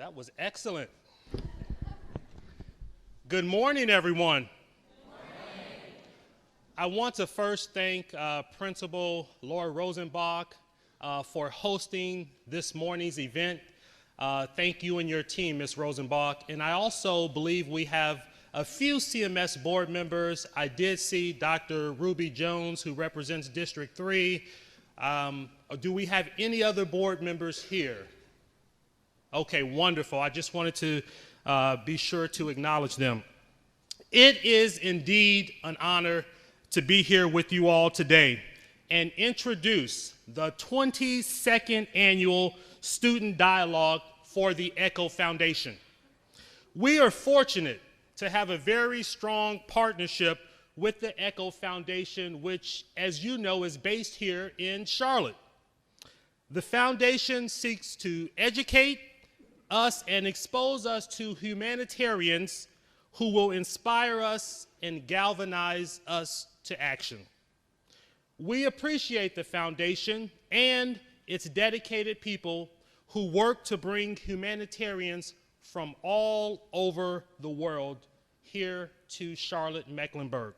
That was excellent. Good morning, everyone. I want to first thank Principal Laura Rosenbach for hosting this morning's event. Thank you and your team, Ms. Rosenbach. And I also believe we have a few CMS board members. I did see Dr. Ruby Jones, who represents District 3. Do we have any other board members here? Okay, wonderful. I just wanted to be sure to acknowledge them. It is indeed an honor to be here with you all today and introduce the 22nd Annual Student Dialogue for the ECHO Foundation. We are fortunate to have a very strong partnership with the ECHO Foundation, which, as you know, is based here in Charlotte. The foundation seeks to educate us and expose us to humanitarians who will inspire us and galvanize us to action. We appreciate the foundation and its dedicated people who work to bring humanitarians from all over the world here to Charlotte-Mecklenburg.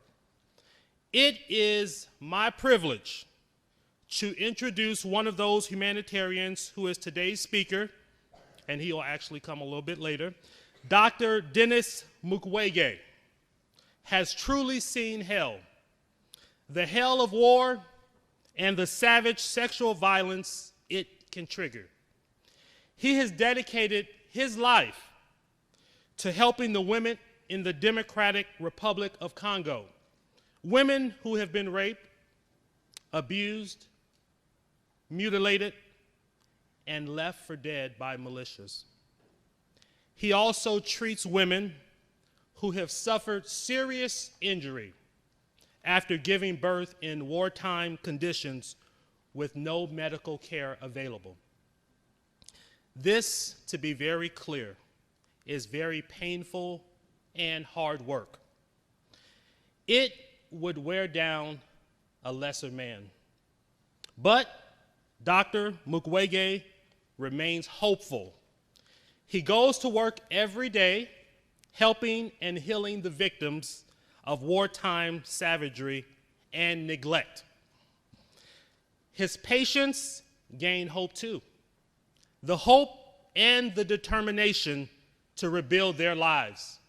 It is my privilege to introduce one of those humanitarians who is today's speaker, and he will actually come a little bit later. Dr. Denis Mukwege has truly seen hell, the hell of war and the savage sexual violence it can trigger. He has dedicated his life to helping the women in the Democratic Republic of Congo, women who have been raped, abused, mutilated, and left for dead by militias. He also treats women who have suffered serious injury after giving birth in wartime conditions with no medical care available. This, to be very clear, is very painful and hard work. It would wear down a lesser man. But Dr. Mukwege remains hopeful. He goes to work every day helping and healing the victims of wartime savagery and neglect. His patients gain hope too. The hope and the determination to rebuild their lives.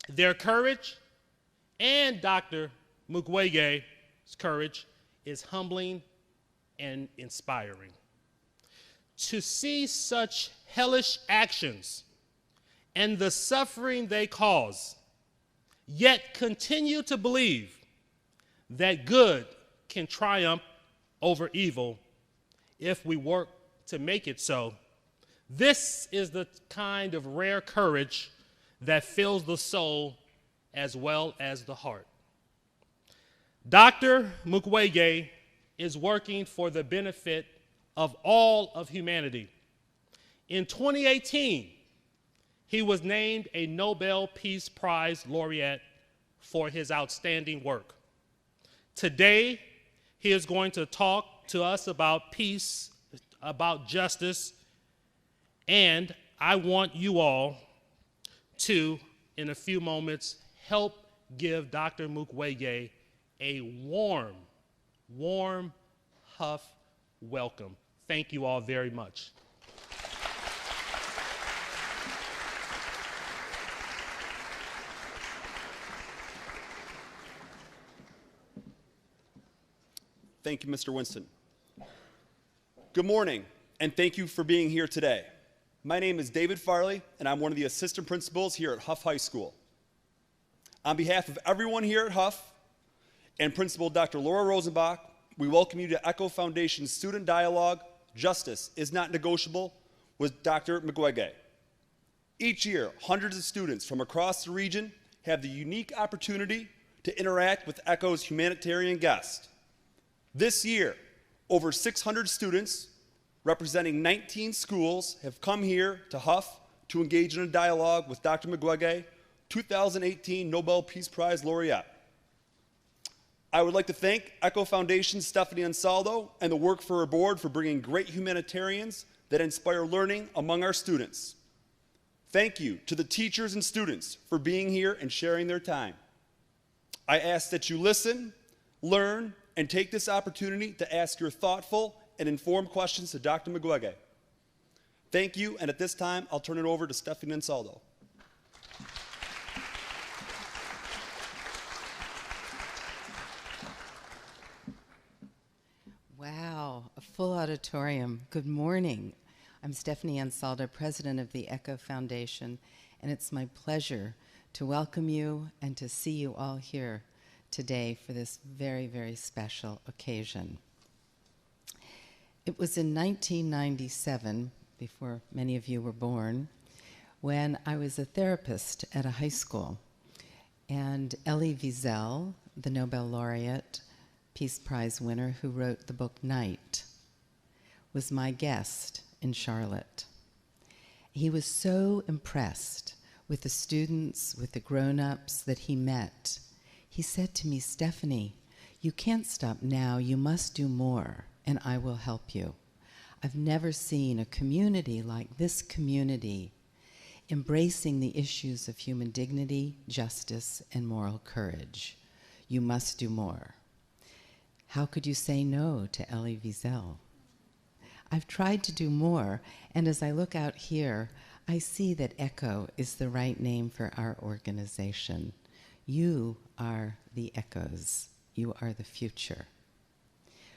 Their courage and Dr. Mukwege's courage is humbling and inspiring. To see such hellish actions and the suffering they cause, yet continue to believe that good can triumph over evil if we work to make it so. This is the kind of rare courage that fills the soul as well as the heart. Dr. Mukwege is working for the benefit of all of humanity. In 2018, he was named a Nobel Peace Prize laureate for his outstanding work. Today, he is going to talk to us about peace, about justice, and I want you all to, in a few moments, help give Dr. Mukwege a warm, Huff welcome. Thank you all very much. Thank you, Mr. Winston. Good morning, and thank you for being here today. My name is David Farley, and I'm one of the assistant principals here at Huff High School. On behalf of everyone here at Huff and Principal Dr. Laura Rosenbach, we welcome you to ECHO Foundation's Student Dialogue, Justice is Not Negotiable, with Dr. Mukwege. Each year, hundreds of students from across the region have the unique opportunity to interact with ECHO's humanitarian guest. This year, over 600 students representing 19 schools have come here to Huff to engage in a dialogue with Dr. Mukwege, 2018 Nobel Peace Prize laureate. I would like to thank ECHO Foundation's Stephanie Ansaldo and the Work for Her Board for bringing great humanitarians that inspire learning among our students. Thank you to the teachers and students for being here and sharing their time. I ask that you listen, learn, and take this opportunity to ask your thoughtful and informed questions to Dr. Mukwege. Thank you, and at this time, I'll turn it over to Stephanie Ansaldo. Wow, a full auditorium. Good morning. I'm Stephanie Ansaldo, president of the ECHO Foundation, and it's my pleasure to welcome you and to see you all here today for this very, very special occasion. It was in 1997, before many of you were born, when I was a therapist at a high school, and Elie Wiesel, the Nobel Laureate, Peace Prize winner who wrote the book Night, was my guest in Charlotte. He was so impressed with the students, with the grown-ups that he met. He said to me, "Stephanie, you can't stop now. You must do more, and I will help you. I've never seen a community like this community embracing the issues of human dignity, justice, and moral courage. You must do more." How could you say no to Elie Wiesel? I've tried to do more, and as I look out here, I see that ECHO is the right name for our organization. You are the echoes. You are the future.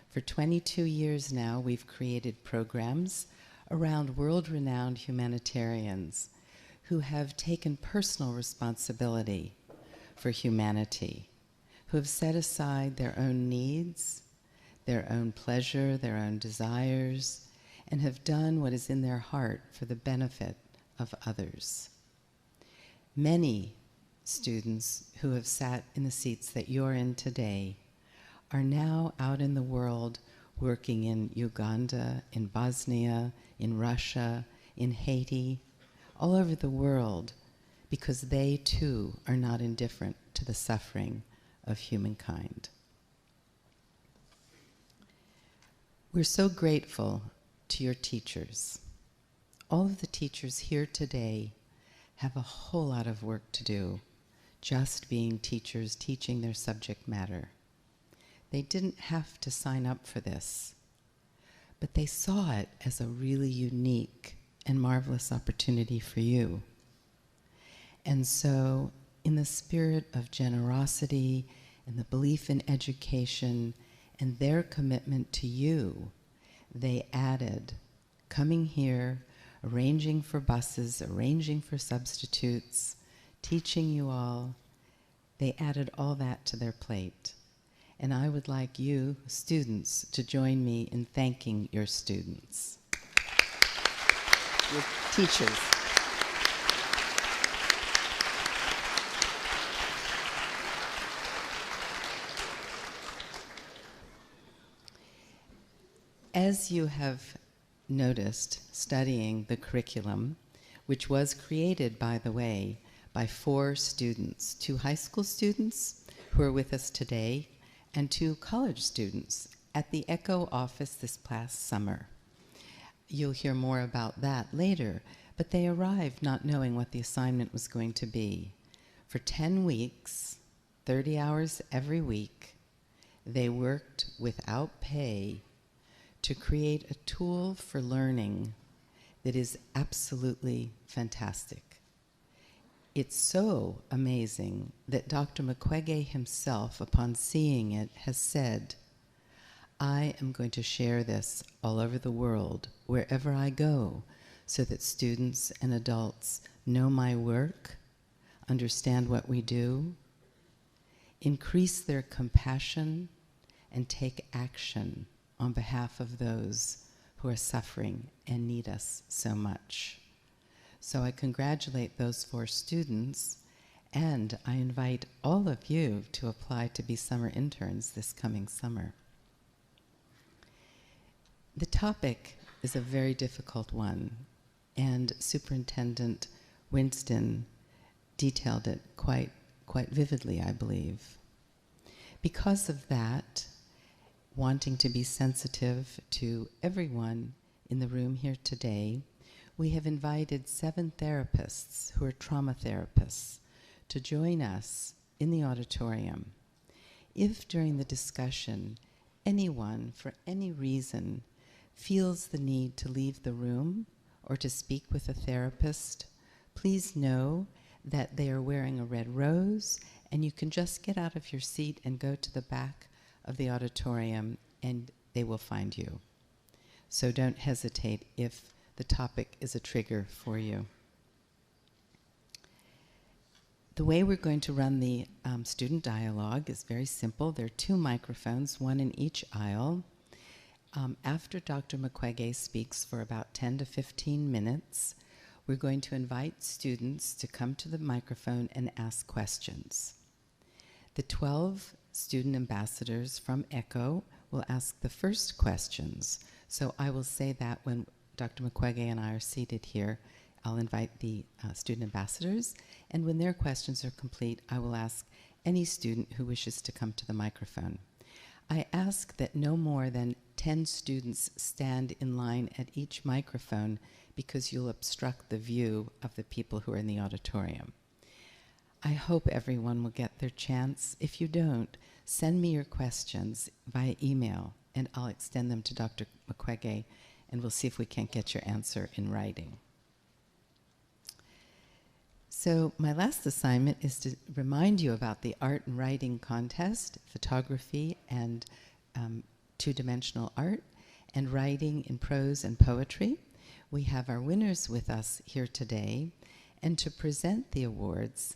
For 22 years now, we've created programs around world-renowned humanitarians who have taken personal responsibility for humanity, who have set aside their own needs, their own pleasure, their own desires, and have done what is in their heart for the benefit of others. Many students who have sat in the seats that you're in today are now out in the world working in Uganda, in Bosnia, in Russia, in Haiti, all over the world, because they too are not indifferent to the suffering of humankind. We're so grateful to your teachers. All of the teachers here today have a whole lot of work to do, just being teachers, teaching their subject matter. They didn't have to sign up for this, but they saw it as a really unique and marvelous opportunity for you. And so, in the spirit of generosity and the belief in education and their commitment to you, they added coming here, arranging for buses, arranging for substitutes, teaching you all. They added all that to their plate. And I would like you, students, to join me in thanking your students, your teachers. As you have noticed, studying the curriculum, which was created, by the way, by 4 students, 2 high school students who are with us today, and 2 college students at the ECHO office this past summer. You'll hear more about that later, but they arrived not knowing what the assignment was going to be. For 10 weeks, 30 hours every week, they worked without pay to create a tool for learning that is absolutely fantastic. It's so amazing that Dr. Mukwege himself, upon seeing it, has said, "I am going to share this all over the world, wherever I go, so that students and adults know my work, understand what we do, increase their compassion, and take action on behalf of those who are suffering and need us so much." So I congratulate those 4 students, and I invite all of you to apply to be summer interns this coming summer. The topic is a very difficult one, and Superintendent Winston detailed it quite vividly, I believe. Because of that, wanting to be sensitive to everyone in the room here today, we have invited 7 therapists who are trauma therapists to join us in the auditorium. If during the discussion anyone, for any reason, feels the need to leave the room or to speak with a therapist, please know that they are wearing a red rose, and you can just get out of your seat and go to the back of the auditorium and they will find you. So don't hesitate if the topic is a trigger for you. The way we're going to run the student dialogue is very simple. There are 2 microphones, 1 in each aisle. After Dr. Mukwege speaks for about 10 to 15 minutes, we're going to invite students to come to the microphone and ask questions. The 12 student ambassadors from ECHO will ask the first questions. So I will say that when Dr. Mukwege and I are seated here, I'll invite the student ambassadors, and when their questions are complete, I will ask any student who wishes to come to the microphone. I ask that no more than 10 students stand in line at each microphone because you'll obstruct the view of the people who are in the auditorium. I hope everyone will get their chance. If you don't, send me your questions via email, and I'll extend them to Dr. Mukwege, and we'll see if we can't get your answer in writing. So my last assignment is to remind you about the art and writing contest, photography and 2-dimensional art, and writing in prose and poetry. We have our winners with us here today, and to present the awards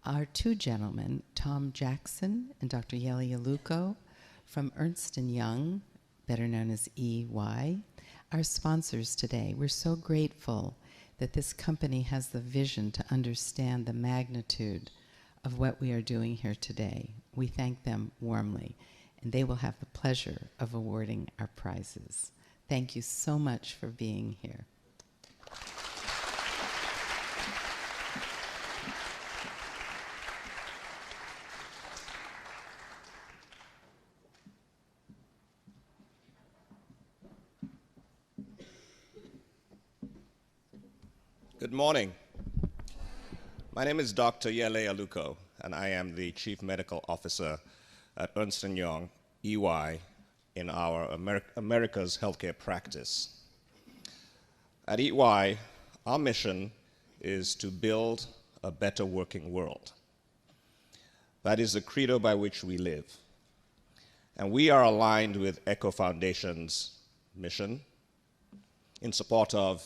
are 2 gentlemen, Tom Jackson and Dr. Yalow from Ernst & Young, better known as EY, our sponsors today. We're so grateful that this company has the vision to understand the magnitude of what we are doing here today. We thank them warmly, and they will have the pleasure of awarding our prizes. Thank you so much for being here. Good morning. My name is Dr. Yalow, and I am the Chief Medical Officer at Ernst & Young, EY, in our America's Healthcare Practice. At EY, our mission is to build a better working world. That is the credo by which we live. And we are aligned with ECHO Foundation's mission in support of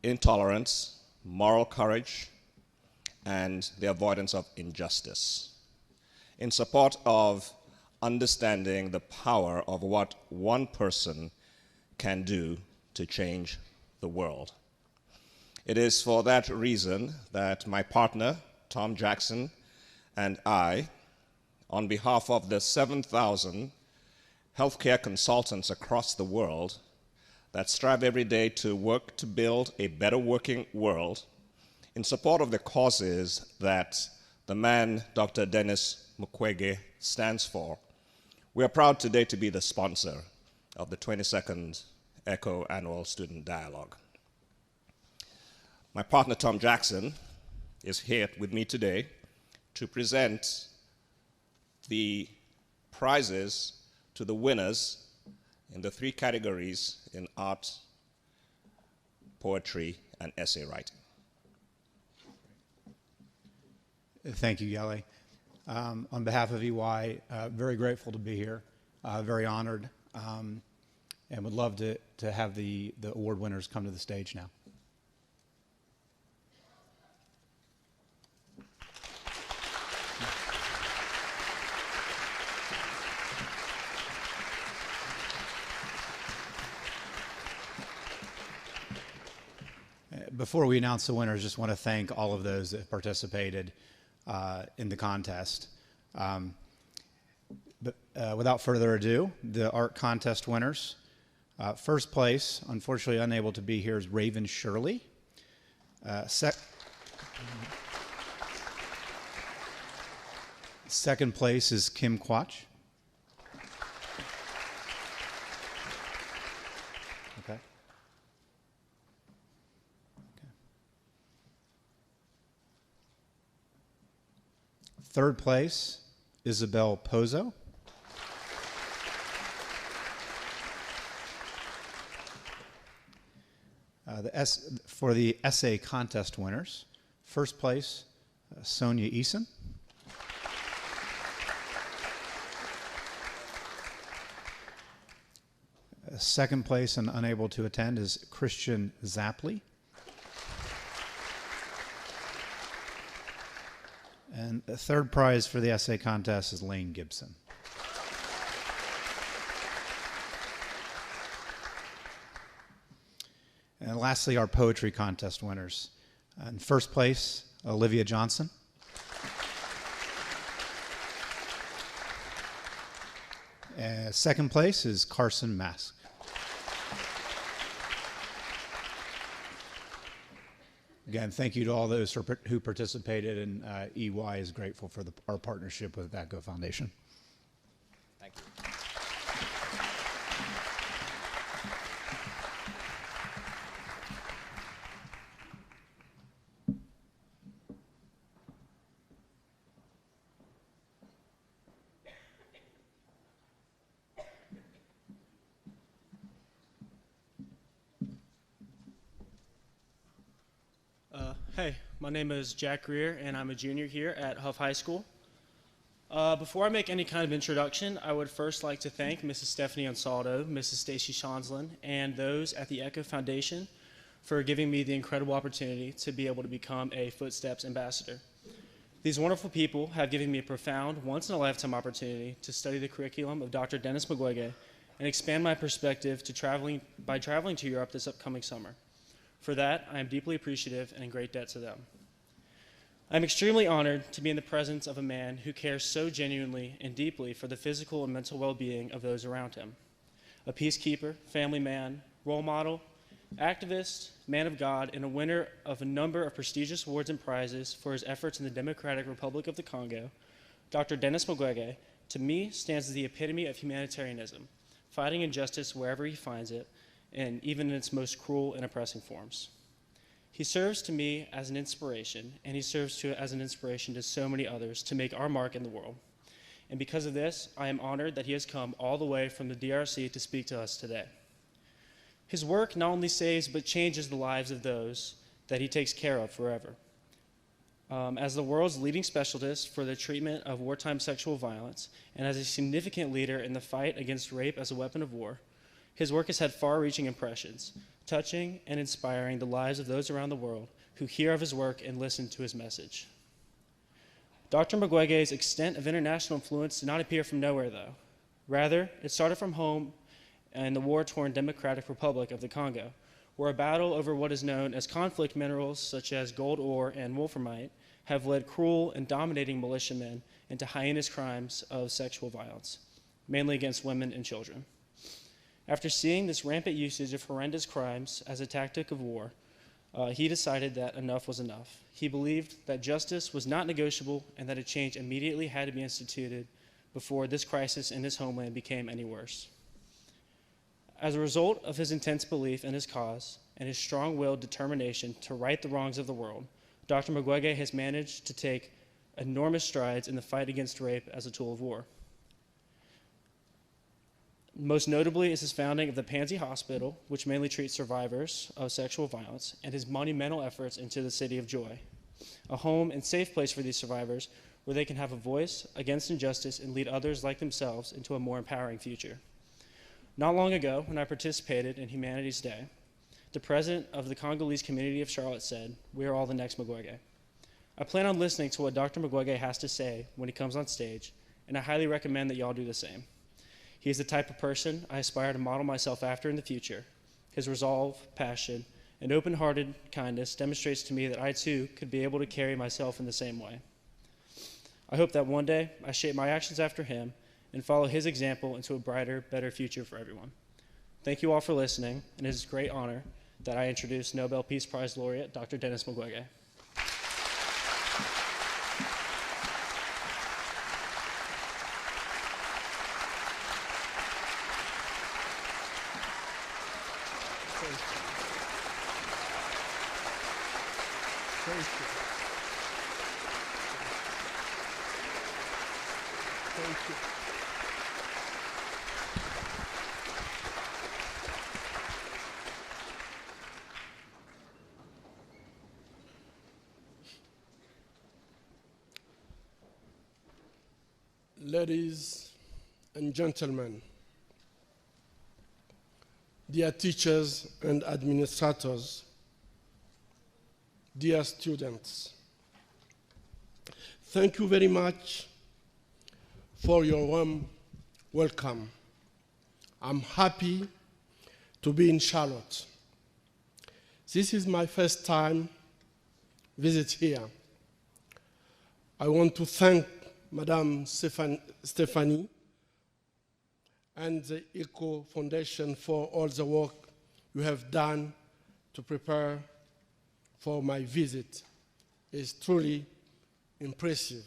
intolerance, moral courage, and the avoidance of injustice, in support of understanding the power of what one person can do to change the world. It is for that reason that my partner, Tom Jackson, and I, on behalf of the 7,000 healthcare consultants across the world that strive every day to work to build a better working world in support of the causes that the man, Dr. Denis Mukwege, stands for, we are proud today to be the sponsor of the 22nd ECHO Annual Student Dialogue. My partner, Tom Jackson, is here with me today to present the prizes to the winners in the 3 categories in art, poetry, and essay writing. Thank you, Yalow. On behalf of EY, very grateful to be here, very honored, and would love to have the award winners come to the stage now. Before we announce the winners, just want to thank all of those that participated in the contest. Without further ado, the art contest winners. First place, unfortunately unable to be here, is Raven Shirley. Second place is Kim Quach. Okay. Third place, Isabel Pozo. For the essay contest winners, first place, Sonia Eason. Second place and unable to attend is Christian Zapley. And the third prize for the essay contest is Lane Gibson. And lastly, our poetry contest winners. In first place, Olivia Johnson. Second place is Carson Mask. Again, thank you to all those who participated, and EY is grateful for our partnership with VATCO Foundation. Thank you. Hey, my name is Jack Greer, and I'm a junior here at Huff High School. Before I make any kind of introduction, I would first like to thank Mrs. Stephanie Ansaldo, Mrs. Stacy Shonslin, and those at the Echo Foundation for giving me the incredible opportunity to be able to become a Footsteps ambassador. These wonderful people have given me a profound, once-in-a-lifetime opportunity to study the curriculum of Dr. Denis Mukwege and expand my perspective by traveling to Europe this upcoming summer. For that, I am deeply appreciative and in great debt to them. I'm extremely honored to be in the presence of a man who cares so genuinely and deeply for the physical and mental well-being of those around him. A peacekeeper, family man, role model, activist, man of God, and a winner of a number of prestigious awards and prizes for his efforts in the Democratic Republic of the Congo, Dr. Denis Mukwege, to me, stands as the epitome of humanitarianism, fighting injustice wherever he finds it, and even in its most cruel and oppressing forms. He serves to me as an inspiration, and he serves as an inspiration to so many others to make our mark in the world. And because of this, I am honored that he has come all the way from the DRC to speak to us today. His work not only saves but changes the lives of those that he takes care of forever. As the world's leading specialist for the treatment of wartime sexual violence, and as a significant leader in the fight against rape as a weapon of war, his work has had far-reaching impressions, touching and inspiring the lives of those around the world who hear of his work and listen to his message. Dr. Mukwege's extent of international influence did not appear from nowhere, though. Rather, it started from home in the war-torn Democratic Republic of the Congo, where a battle over what is known as conflict minerals such as gold ore and wolframite have led cruel and dominating militiamen into heinous crimes of sexual violence, mainly against women and children. After seeing this rampant usage of horrendous crimes as a tactic of war, he decided that enough was enough. He believed that justice was not negotiable and that a change immediately had to be instituted before this crisis in his homeland became any worse. As a result of his intense belief in his cause and his strong-willed determination to right the wrongs of the world, Dr. Mukwege has managed to take enormous strides in the fight against rape as a tool of war. Most notably is his founding of the Pansy Hospital, which mainly treats survivors of sexual violence, and his monumental efforts into the City of Joy, a home and safe place for these survivors where they can have a voice against injustice and lead others like themselves into a more empowering future. Not long ago, when I participated in Humanities Day, the president of the Congolese community of Charlotte said, "We are all the next Mukwege." I plan on listening to what Dr. Mukwege has to say when he comes on stage, and I highly recommend that y'all do the same. He is the type of person I aspire to model myself after in the future. His resolve, passion, and open-hearted kindness demonstrates to me that I too could be able to carry myself in the same way. I hope that one day I shape my actions after him and follow his example into a brighter, better future for everyone. Thank you all for listening, and it is a great honor that I introduce Nobel Peace Prize laureate Dr. Denis Mukwege. Thank you. Ladies and gentlemen, dear teachers and administrators, dear students, thank you very much for your warm welcome. I'm happy to be in Charlotte. This is my first time visit here. I want to thank Madame Stephanie and the ECHO Foundation for all the work you have done to prepare for my visit. It's truly impressive.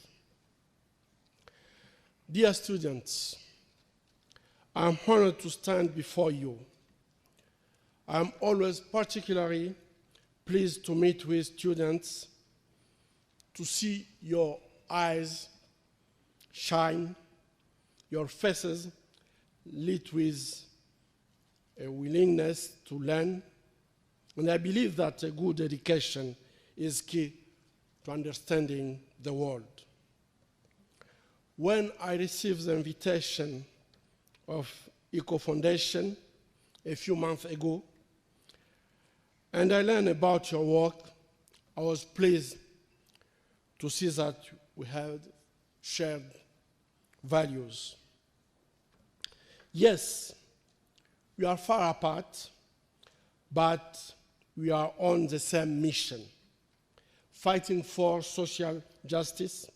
Dear students, I'm honored to stand before you. I'm always particularly pleased to meet with students, to see your eyes shine, your faces lit with a willingness to learn. And I believe that a good education is key to understanding the world. When I received the invitation of ECHO Foundation a few months ago, and I learned about your work, I was pleased to see that we had shared values. Yes, we are far apart, but we are on the same mission, fighting for social justice,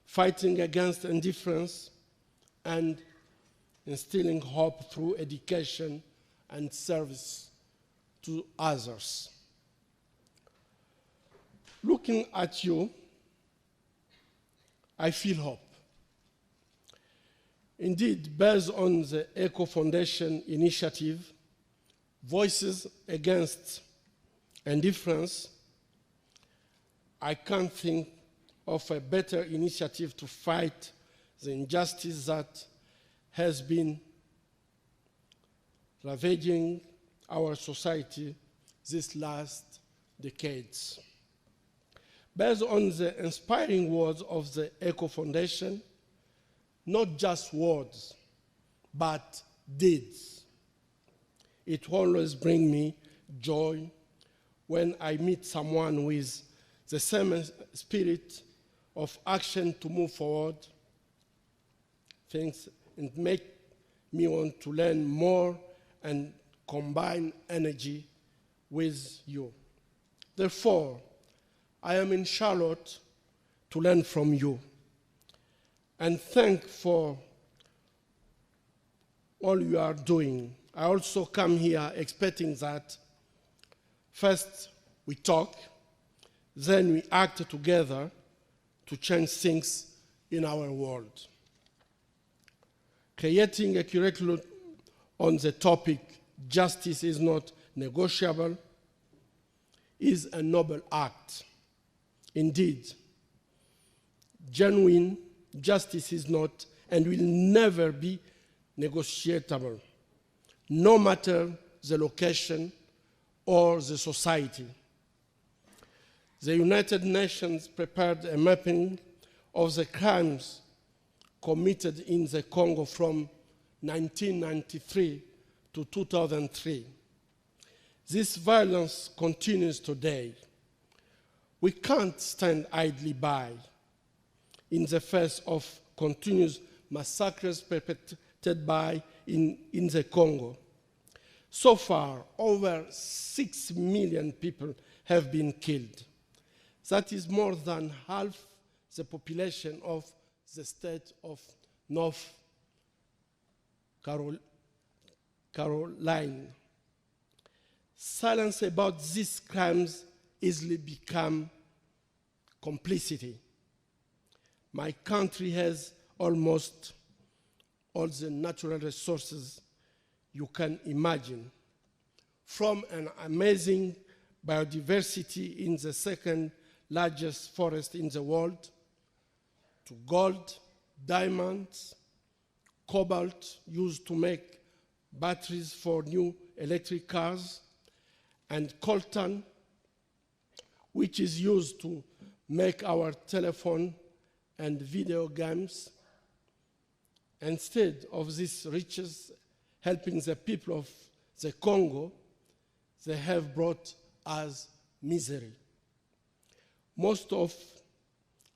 fighting against indifference, and instilling hope through education and service to others. Looking at you, I feel hope. Indeed, based on the ECHO Foundation initiative, Voices Against Indifference, I can't think of a better initiative to fight the injustice that has been ravaging our society these last decades. Based on the inspiring words of the ECHO Foundation, not just words, but deeds. It always brings me joy when I meet someone with the same spirit of action to move forward, things, and make me want to learn more and combine energy with you. Therefore, I am in Charlotte to learn from you and thank for all you are doing. I also come here expecting that first we talk, then we act together to change things in our world. Creating a curriculum on the topic, justice is not negotiable, is a noble act. Indeed, genuine justice is not and will never be negotiable, no matter the location or the society. The United Nations prepared a mapping of the crimes committed in the Congo from 1993 to 2003. This violence continues today. We can't stand idly by in the face of continuous massacres perpetrated in the Congo. So far, over 6 million people have been killed. That is more than half the population of the state of North Carolina. Silence about these crimes easily become complicity. My country has almost all the natural resources you can imagine, from an amazing biodiversity in the second largest forest in the world, to gold, diamonds, cobalt used to make batteries for new electric cars, and coltan, which is used to make our telephone and video games. Instead of these riches helping the people of the Congo, they have brought us misery. Most of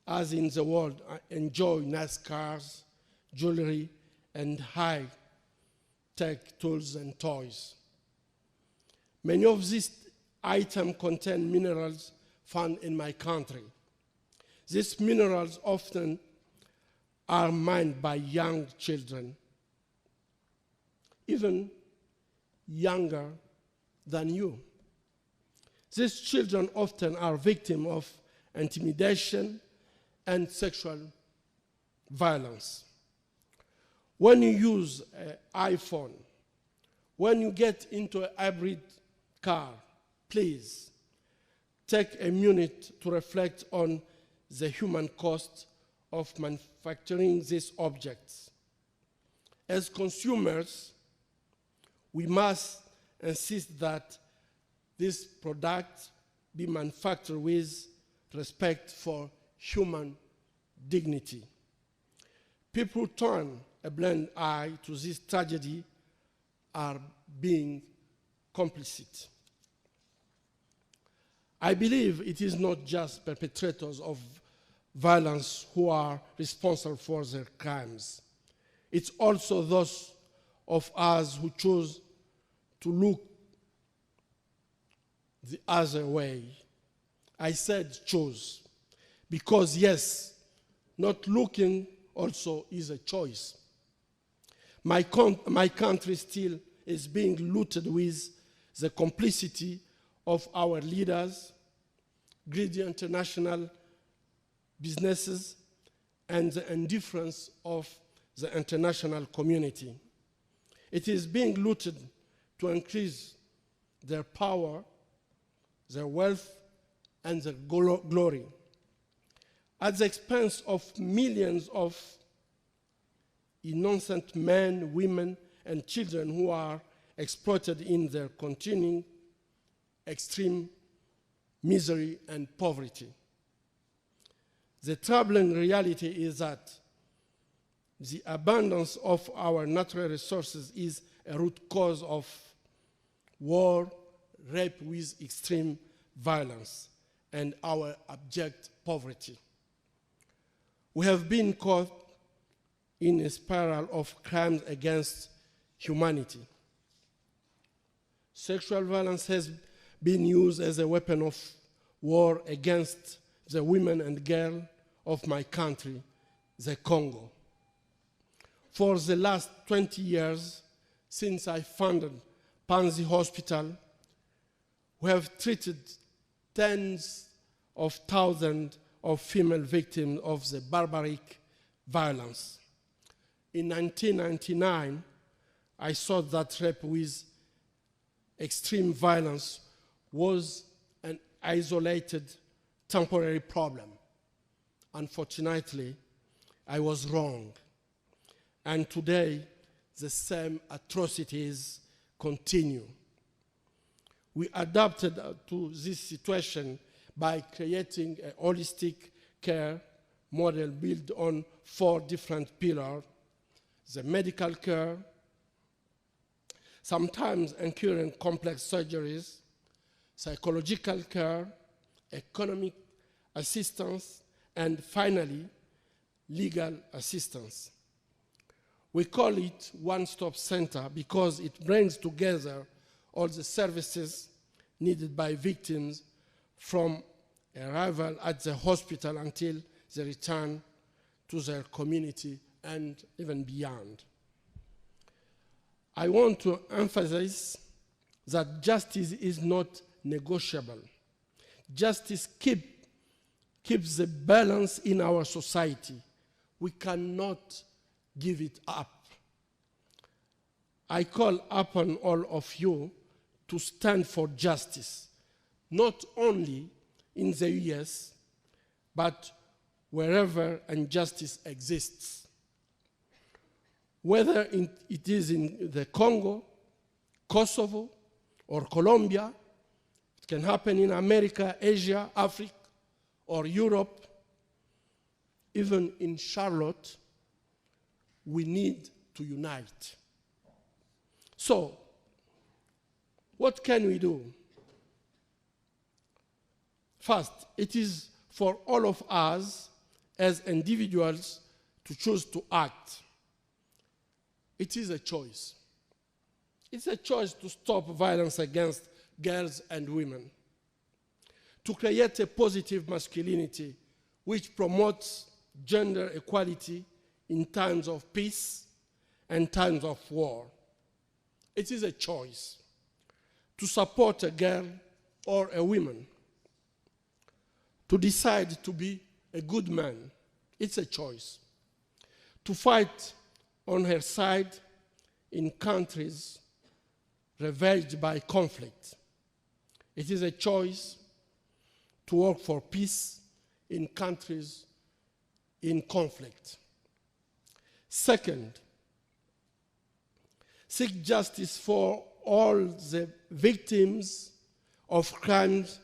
us in the world enjoy nice cars, jewelry, and high-tech tools and toys. Many of these items contain minerals found in my country. These minerals often are mined by young children, even younger than you. These children often are victims of intimidation and sexual violence. When you use an iPhone, when you get into a hybrid car, please take a minute to reflect on the human cost of manufacturing these objects. As consumers, we must insist that these products be manufactured with respect for human dignity. People turn a blind eye to this tragedy are being complicit. I believe it is not just perpetrators of violence who are responsible for their crimes. It's also those of us who choose to look the other way. I said choose, because yes, not looking also is a choice. My country still is being looted with the complicity of our leaders, greedy international businesses, and the indifference of the international community. It is being looted to increase their power, their wealth, and their glory, at the expense of millions of innocent men, women, and children who are exploited in their continuing extreme misery and poverty. The troubling reality is that the abundance of our natural resources is a root cause of war, rape with extreme violence, and our abject poverty. We have been caught in a spiral of crimes against humanity. Sexual violence has been used as a weapon of war against the women and girls of my country, the Congo. For the last 20 years, since I founded Panzi Hospital, we have treated tens of thousands of female victims of the barbaric violence. In 1999, I saw that rape with extreme violence was an isolated, temporary problem. Unfortunately, I was wrong. And today, the same atrocities continue. We adapted to this situation by creating a holistic care model built on 4 different pillars: the medical care, sometimes incurring complex surgeries, psychological care, economic assistance, and finally, legal assistance. We call it one-stop center because it brings together all the services needed by victims from arrival at the hospital until they return to their community and even beyond. I want to emphasize that justice is not negotiable. Justice keeps the balance in our society. We cannot give it up. I call upon all of you to stand for justice, not only in the US, but wherever injustice exists. whether it is in the Congo, Kosovo, or Colombia. It can happen in America, Asia, Africa, or Europe. Even in Charlotte, we need to unite. So, what can we do? First, it is for all of us as individuals to choose to act. It is a choice. It's a choice to stop violence against girls and women, to create a positive masculinity which promotes gender equality in times of peace and times of war. It is a choice to support a girl or a woman, to decide to be a good man. It's a choice to fight on her side in countries ravaged by conflict. It is a choice to work for peace in countries in conflict. Second, seek justice for all the victims of crimes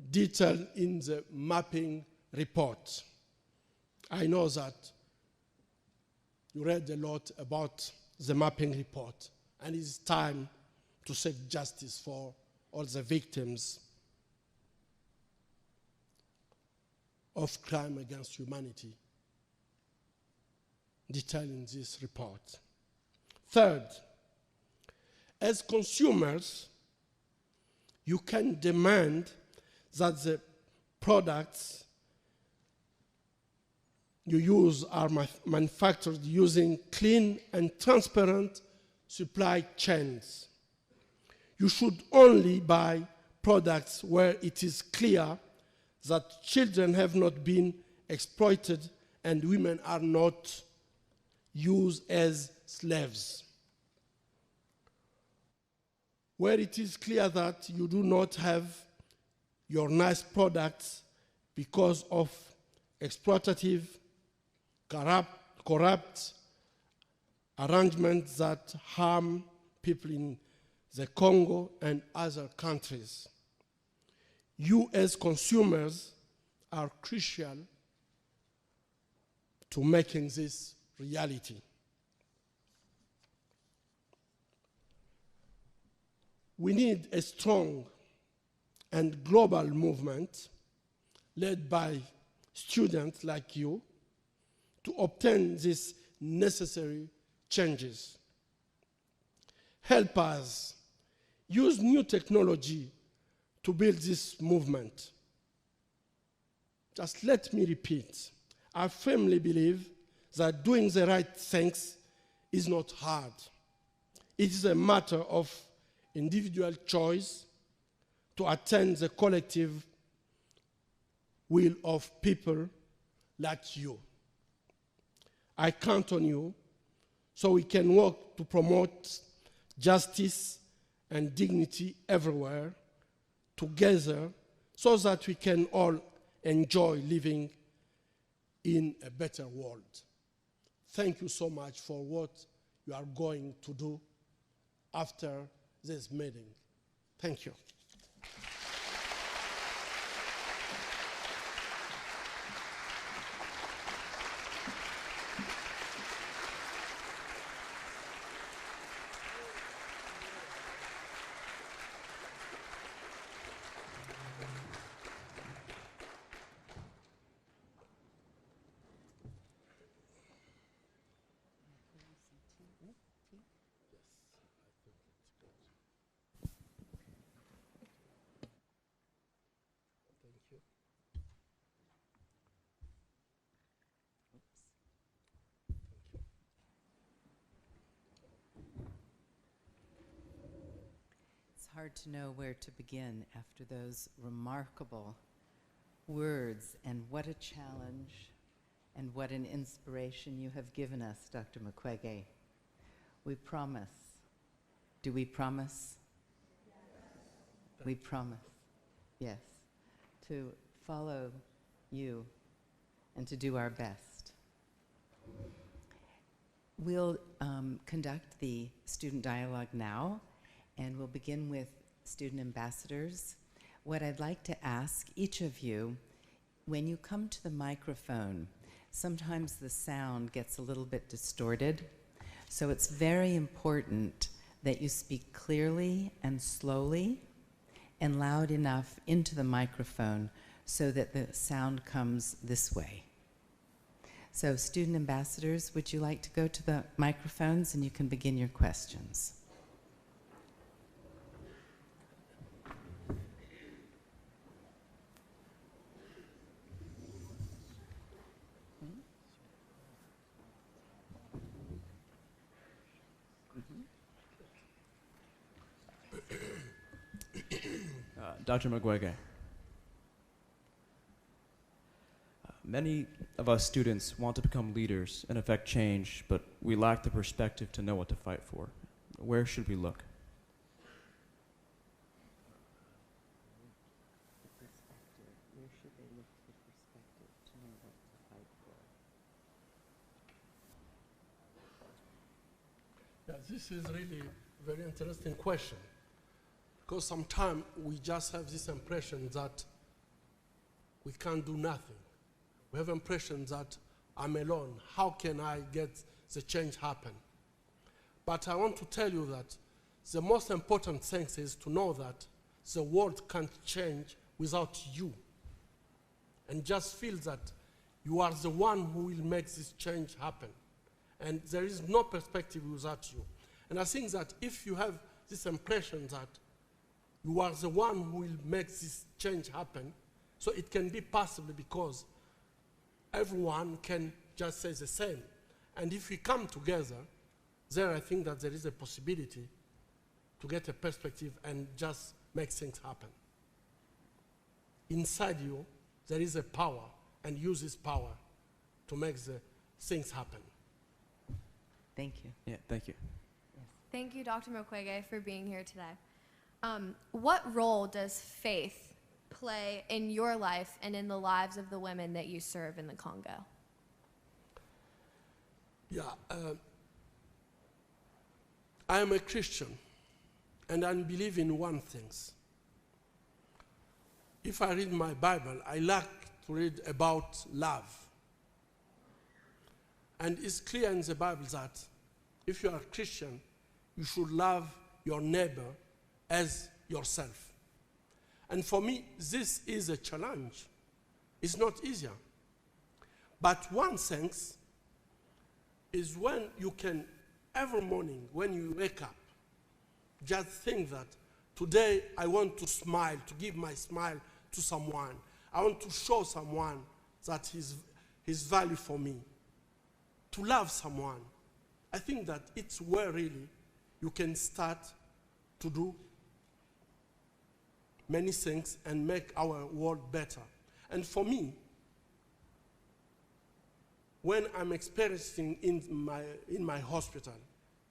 detailed in the mapping report. I know that you read a lot about the mapping report, and it's time to seek justice for all the victims of crime against humanity detailed in this report. Third, as consumers, you can demand that the products you use are manufactured using clean and transparent supply chains. You should only buy products where it is clear that children have not been exploited and women are not used as slaves. Where it is clear that you do not have your nice products because of exploitative, corrupt arrangements that harm people in the Congo and other countries. You as consumers are crucial to making this reality. We need a strong and global movement led by students like you to obtain these necessary changes. Help us use new technology to build this movement. Just let me repeat. I firmly believe that doing the right things is not hard. It is a matter of individual choice to attain the collective will of people like you. I count on you so we can work to promote justice and dignity everywhere together so that we can all enjoy living in a better world. Thank you so much for what you are going to do after this meeting. Thank you. It's hard to know where to begin after those remarkable words, and what a challenge and what an inspiration you have given us, Dr. Mukwege. We promise. Do we promise? Yes. We promise, yes, to follow you and to do our best. We'll conduct the student dialogue now, and we'll begin with student ambassadors. What I'd like to ask each of you, when you come to the microphone, sometimes the sound gets a little bit distorted, so it's very important that you speak clearly and slowly and loud enough into the microphone so that the sound comes this way. So student ambassadors, would you like to go to the microphones and you can begin your questions? Dr. Mukwege. Many of us students want to become leaders and affect change, but we lack the perspective to know what to fight for. Where should we look? Yeah, this is really a very interesting question, because sometimes we just have this impression that we can't do nothing. We have impression that I'm alone. How can I get the change happen? But I want to tell you that the most important thing is to know that the world can't change without you. And just feel that you are the one who will make this change happen. And there is no perspective without you. And I think that if you have this impression that you are the one who will make this change happen, so it can be possible because everyone can just say the same. And if we come together, there I think that there is a possibility to get a perspective and just make things happen. Inside you, there is a power, and use this power to make the things happen. Thank you. Yeah, thank you. Thank you, Dr. Mukwege, for being here today. What role does faith play in your life and in the lives of the women that you serve in the Congo? Yeah, I am a Christian, and I believe in one thing. If I read my Bible, I like to read about love. And it's clear in the Bible that if you are a Christian, you should love your neighbor as yourself. And for me, this is a challenge. It's not easier. But one thing is when you can, every morning when you wake up, just think that today I want to smile, to give my smile to someone. I want to show someone that his value for me. To love someone. I think that it's where really you can start to do many things and make our world better. And for me, when I'm experiencing in my hospital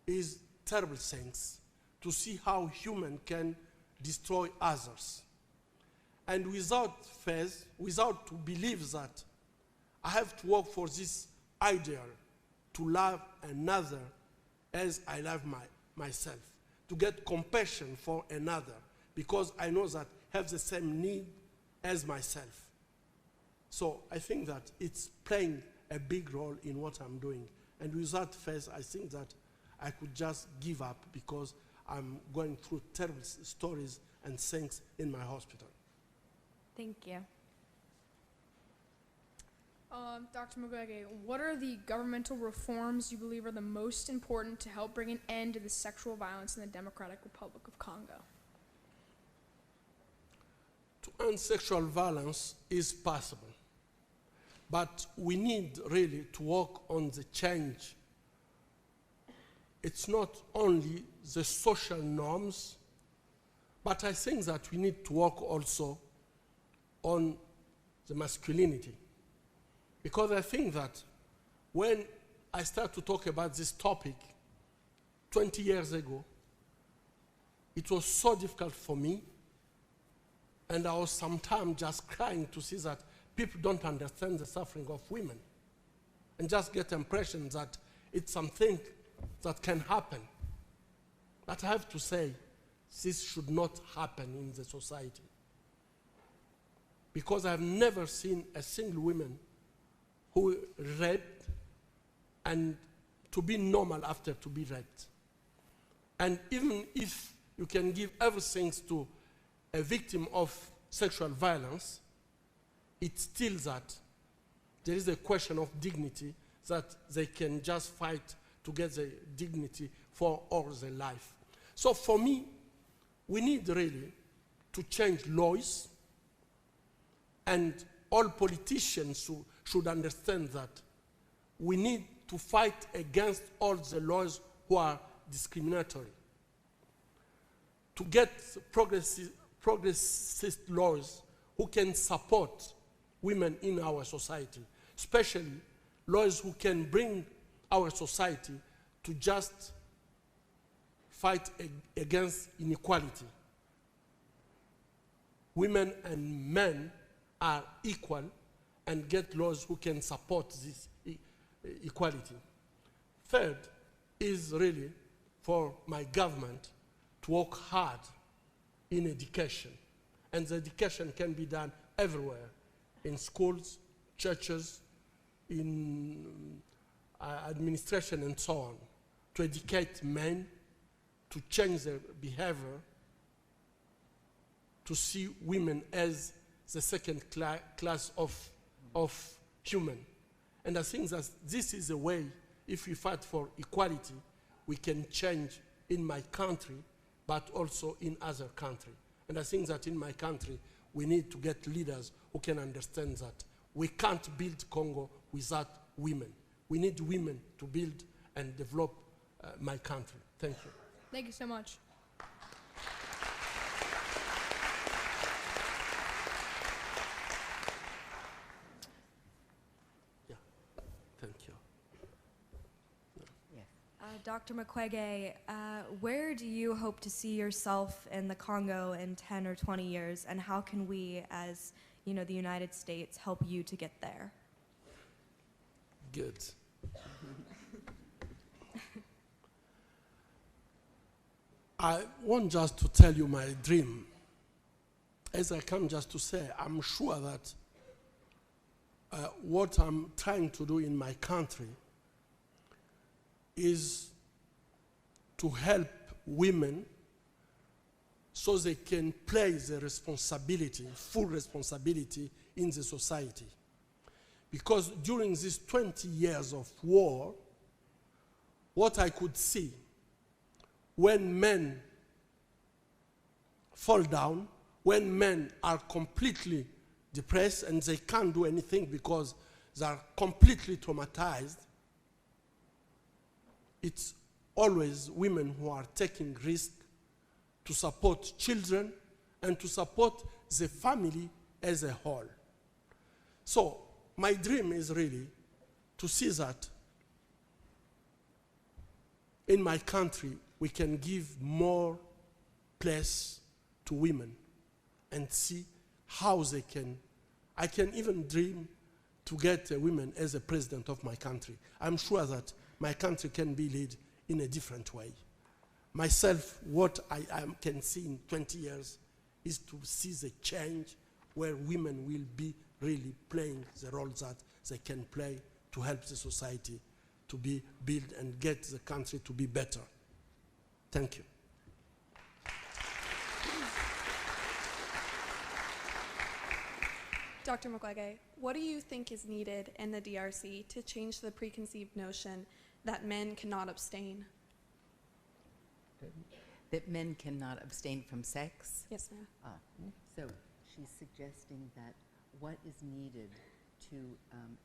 is terrible things to see how human can destroy others. And without faith, without to believe that I have to work for this ideal to love another as I love myself, to get compassion for another, because I know that I have the same need as myself. So I think that it's playing a big role in what I'm doing. And without faith, I think that I could just give up because I'm going through terrible stories and things in my hospital. Thank you. Dr. Mukwege, what are the governmental reforms you believe are the most important to help bring an end to the sexual violence in the Democratic Republic of Congo? To end sexual violence is possible, but we need really to work on the change. It's not only the social norms, but I think that we need to work also on the masculinity. Because I think that when I started to talk about this topic 20 years ago, it was so difficult for me, and I was sometimes just crying to see that people don't understand the suffering of women, and just get the impression that it's something that can happen. But I have to say, this should not happen in the society. Because I've never seen a single woman who raped and to be normal after to be raped. And even if you can give everything to a victim of sexual violence, it's still that there is a question of dignity that they can just fight to get the dignity for all their life. So for me, we need really to change laws, and all politicians should understand that we need to fight against all the laws who are discriminatory. To get progressist laws who can support women in our society, especially laws who can bring our society to just fight against inequality. Women and men are equal, and get laws who can support this equality. Third is really for my government to work hard in education. And the education can be done everywhere, in schools, churches, in administration and so on, to educate men, to change their behavior, to see women as the second class of human. And I think that this is a way, if we fight for equality, we can change in my country, but also in other countries. And I think that in my country, we need to get leaders who can understand that we can't build Congo without women. We need women to build and develop my country. Thank you. Thank you so much. Yeah, thank you. Dr. Mukwege, where do you hope to see yourself in the Congo in 10 or 20 years, and how can we, as the United States, help you to get there? Good. I want just to tell you my dream. As I come just to say, I'm sure that what I'm trying to do in my country is to help women so they can play the responsibility, full responsibility in the society. Because during these 20 years of war, what I could see, when men fall down, when men are completely depressed and they can't do anything because they are completely traumatized, it's always women who are taking risks to support children and to support the family as a whole. So my dream is really to see that in my country we can give more place to women and see how they can. I can even dream to get women as a president of my country. I'm sure that my country can be led in a different way. Myself, what I can see in 20 years is to see the change where women will be really playing the role that they can play to help the society to be built and get the country to be better. Thank you. Dr. Mukwege, what do you think is needed in the DRC to change the preconceived notion that men cannot abstain? That men cannot abstain from sex? Yes, ma'am. So she's suggesting that what is needed to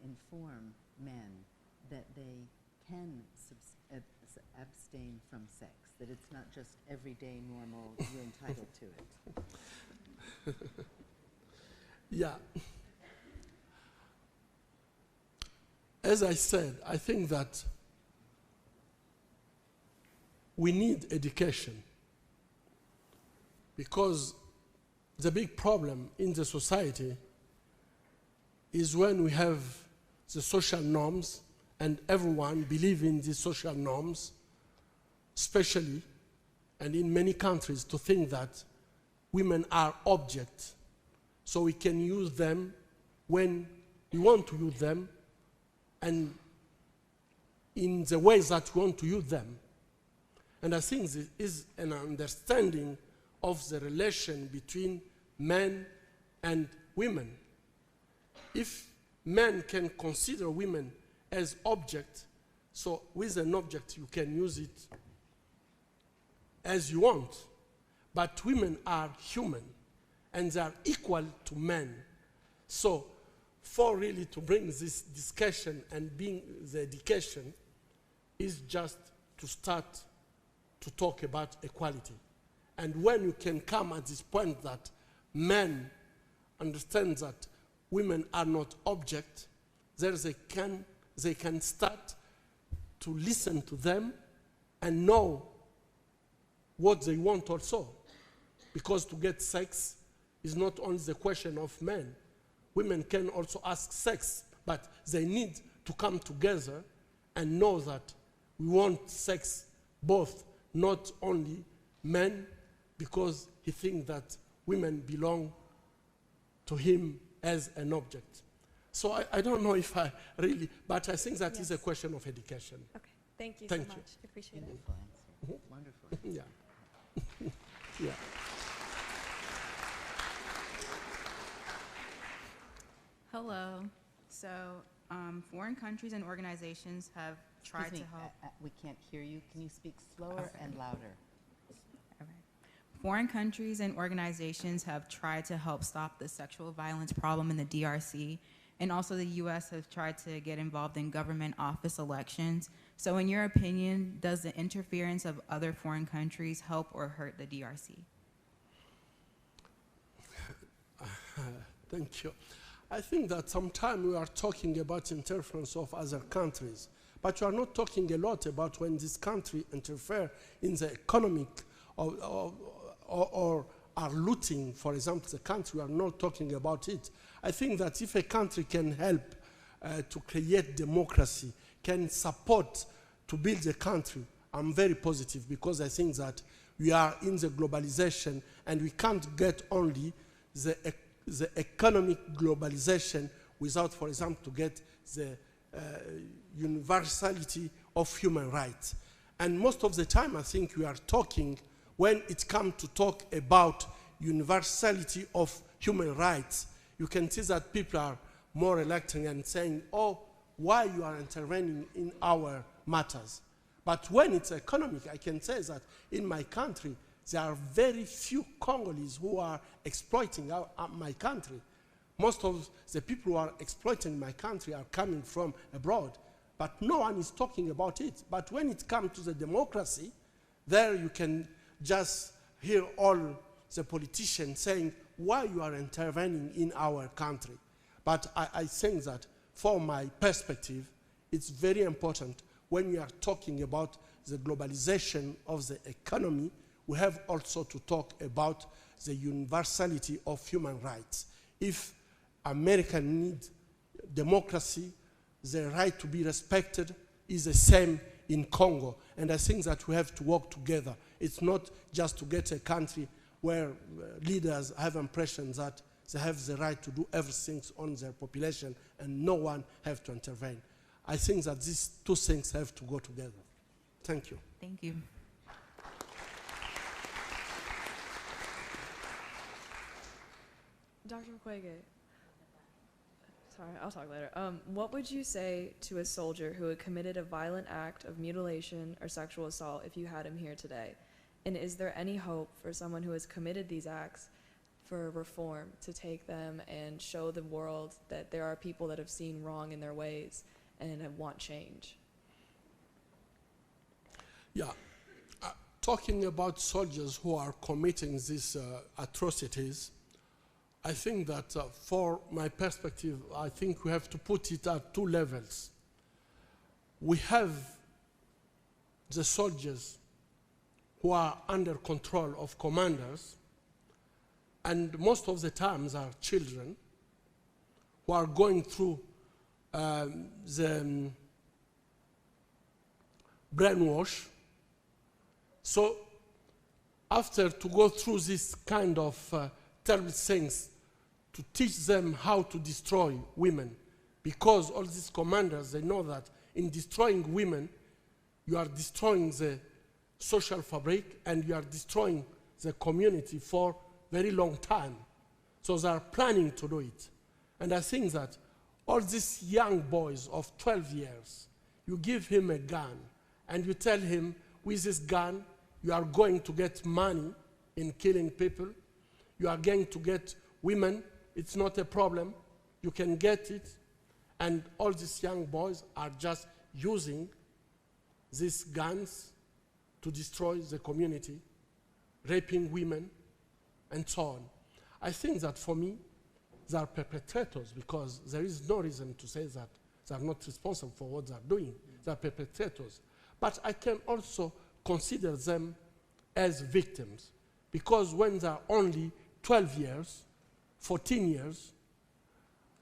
inform men that they can abstain from sex, that it's not just everyday normal, you're entitled to it. Yeah. As I said, I think that we need education, because the big problem in the society is when we have the social norms and everyone believe in these social norms, especially, and in many countries, to think that women are objects, so we can use them when we want to use them, and in the ways that we want to use them. And I think this is an understanding of the relation between men and women. If men can consider women as objects, so with an object you can use it as you want, but women are human and they are equal to men. So for really to bring this discussion and being the education is just to start to talk about equality. And when you can come at this point that men understand that women are not objects, they can start to listen to them and know what they want also. Because to get sex is not only the question of men. Women can also ask sex, but they need to come together and know that we want sex both, not only men, because he thinks that women belong to him as an object. So I don't know if I really, but I think that is a question of education. Okay, thank you Thank so you. much. Appreciate it. Wonderful. Yeah. Yeah. Hello. So, foreign countries and organizations have tried Excuse to me, help. we can't hear you. Can you speak slower and louder? Okay. Foreign countries and organizations have tried to help stop the sexual violence problem in the DRC, and also the U.S. has tried to get involved in government office elections. So in your opinion, does the interference of other foreign countries help or hurt the DRC? Thank you. I think that sometimes we are talking about interference of other countries, but we are not talking a lot about when this country interfere in the economic or are looting, for example, the country. We are not talking about it. I think that if a country can help to create democracy, can support to build the country, I'm very positive, because I think that we are in the globalization and we can't get only the economic globalization without, for example, to get the universality of human rights. And most of the time, I think we are talking, when it comes to talk about universality of human rights, you can see that people are more reluctant and saying, oh, why you are intervening in our matters. But when it's economic, I can say that in my country, there are very few Congolese who are exploiting my country. Most of the people who are exploiting my country are coming from abroad, but no one is talking about it. But when it comes to the democracy, there you can just hear all the politicians saying why you are intervening in our country. But I think that from my perspective, it's very important when we are talking about the globalization of the economy, we have also to talk about the universality of human rights. If America needs democracy, the right to be respected is the same in Congo. And I think that we have to work together. It's not just to get a country where leaders have impression that they have the right to do everything on their population and no one have to intervene. I think that these two things have to go together. Thank you. Thank you. Dr. Mukwege, sorry, I'll talk later. What would you say to a soldier who had committed a violent act of mutilation or sexual assault if you had him here today? And is there any hope for someone who has committed these acts for reform to take them and show the world that there are people that have seen wrong in their ways and want change? Yeah. Talking about soldiers who are committing these atrocities, I think that for my perspective, I think we have to put it at two levels. We have the soldiers who are under control of commanders, and most of the times are children who are going through the brainwashed. So after to go through this kind of terrible things, to teach them how to destroy women, because all these commanders, they know that in destroying women, you are destroying the social fabric and you are destroying the community for very long time. So they are planning to do it. And I think that all these young boys of 12 years, you give him a gun and you tell him, with this gun, you are going to get money in killing people. You are going to get women. It's not a problem. You can get it. And all these young boys are just using these guns to destroy the community, raping women, and so on. I think that for me, they are perpetrators because there is no reason to say that they are not responsible for what they are doing. They are perpetrators. But I can also consider them as victims because when they are only 12 years, 14 years,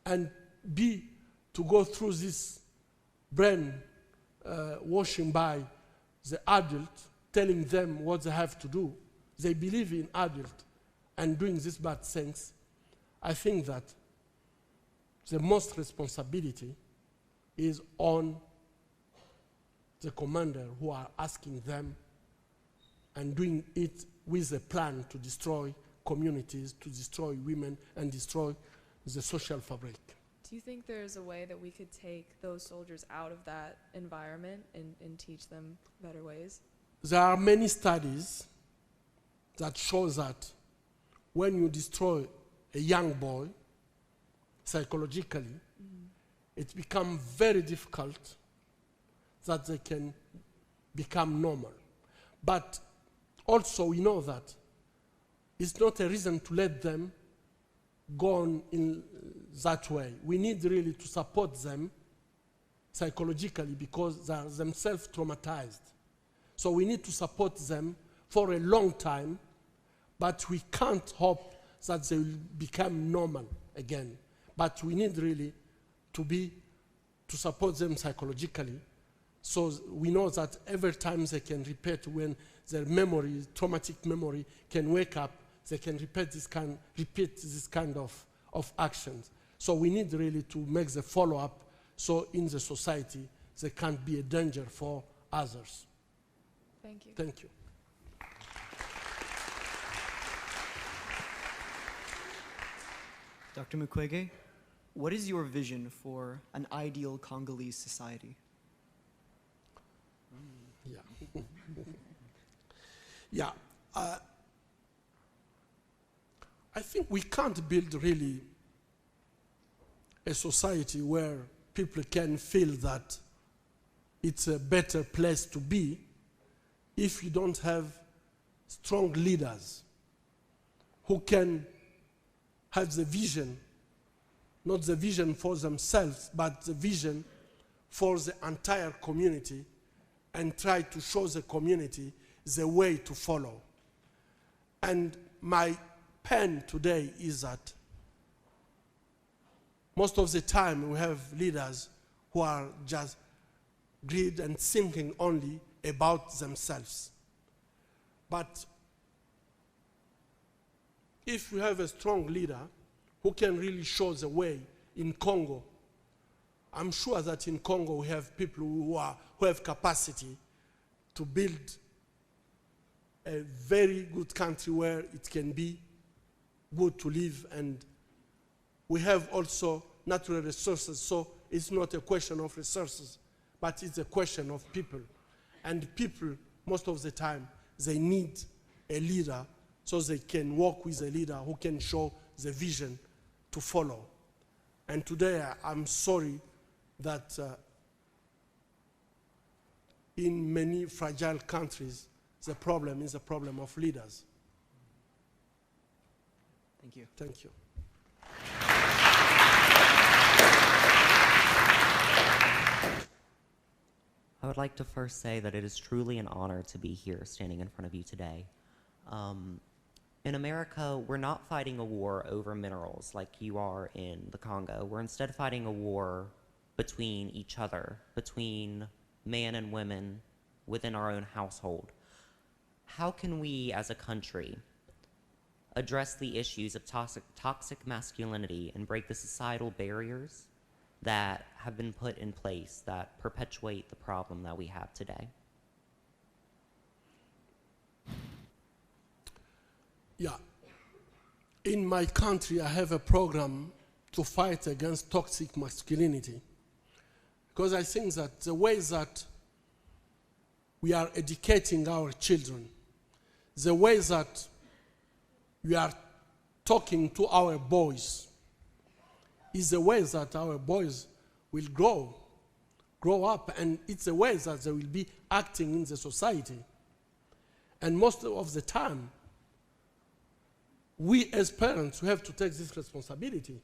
and to go through this brain washing by the adult, telling them what they have to do, they believe in adult and doing these bad things, I think that the most responsibility is on the commander who are asking them and doing it with a plan to destroy communities, to destroy women, and destroy the social fabric. Do you think there's a way that we could take those soldiers out of that environment and teach them better ways? There are many studies that show that when you destroy a young boy psychologically, it becomes very difficult that they can become normal. But also we know that it's not a reason to let them go on in that way. We need really to support them psychologically because they are themselves traumatized. So we need to support them for a long time, but we can't hope that they will become normal again. But we need really to support them psychologically. So we know that every time they can repeat when their memory, traumatic memory, can wake up, they can repeat this kind of actions. So we need really to make the follow-up so in the society they can't be a danger for others. Thank you. Thank you. Dr. Mukwege, what is your vision for an ideal Congolese society? Yeah. Yeah. I think we can't build really a society where people can feel that it's a better place to be if you don't have strong leaders who can have the vision, not the vision for themselves, but the vision for the entire community and try to show the community the way to follow. And my pen today is that most of the time we have leaders who are just greed and thinking only about themselves. But if we have a strong leader who can really show the way in Congo, I'm sure that in Congo we have people who have capacity to build a very good country where it can be good to live, and we have also natural resources, so it's not a question of resources, but it's a question of people. And people, most of the time, they need a leader so they can work with a leader who can show the vision to follow. And today, I'm sorry that in many fragile countries, the problem is a problem of leaders. Thank you. Thank you. I would like to first say that it is truly an honor to be here standing in front of you today. In America, we're not fighting a war over minerals like you are in the Congo. We're instead fighting a war between each other, between man and women, within our own household. How can we as a country address the issues of toxic masculinity and break the societal barriers that have been put in place that perpetuate the problem that we have today? Yeah. In my country, I have a program to fight against toxic masculinity, because I think that the way that we are educating our children, the way that we are talking to our boys, is the way that our boys will grow up, and it's the way that they will be acting in the society. And most of the time, we as parents, we have to take this responsibility.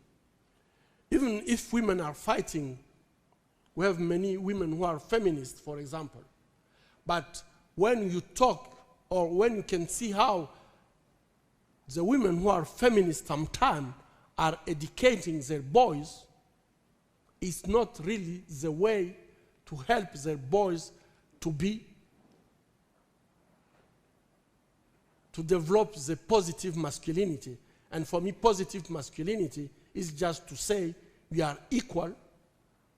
Even if women are fighting, we have many women who are feminists, for example. But when you talk, or when you can see how the women who are feminists sometimes are educating their boys, it's not really the way to help their boys to develop the positive masculinity. And for me, positive masculinity is just to say we are equal,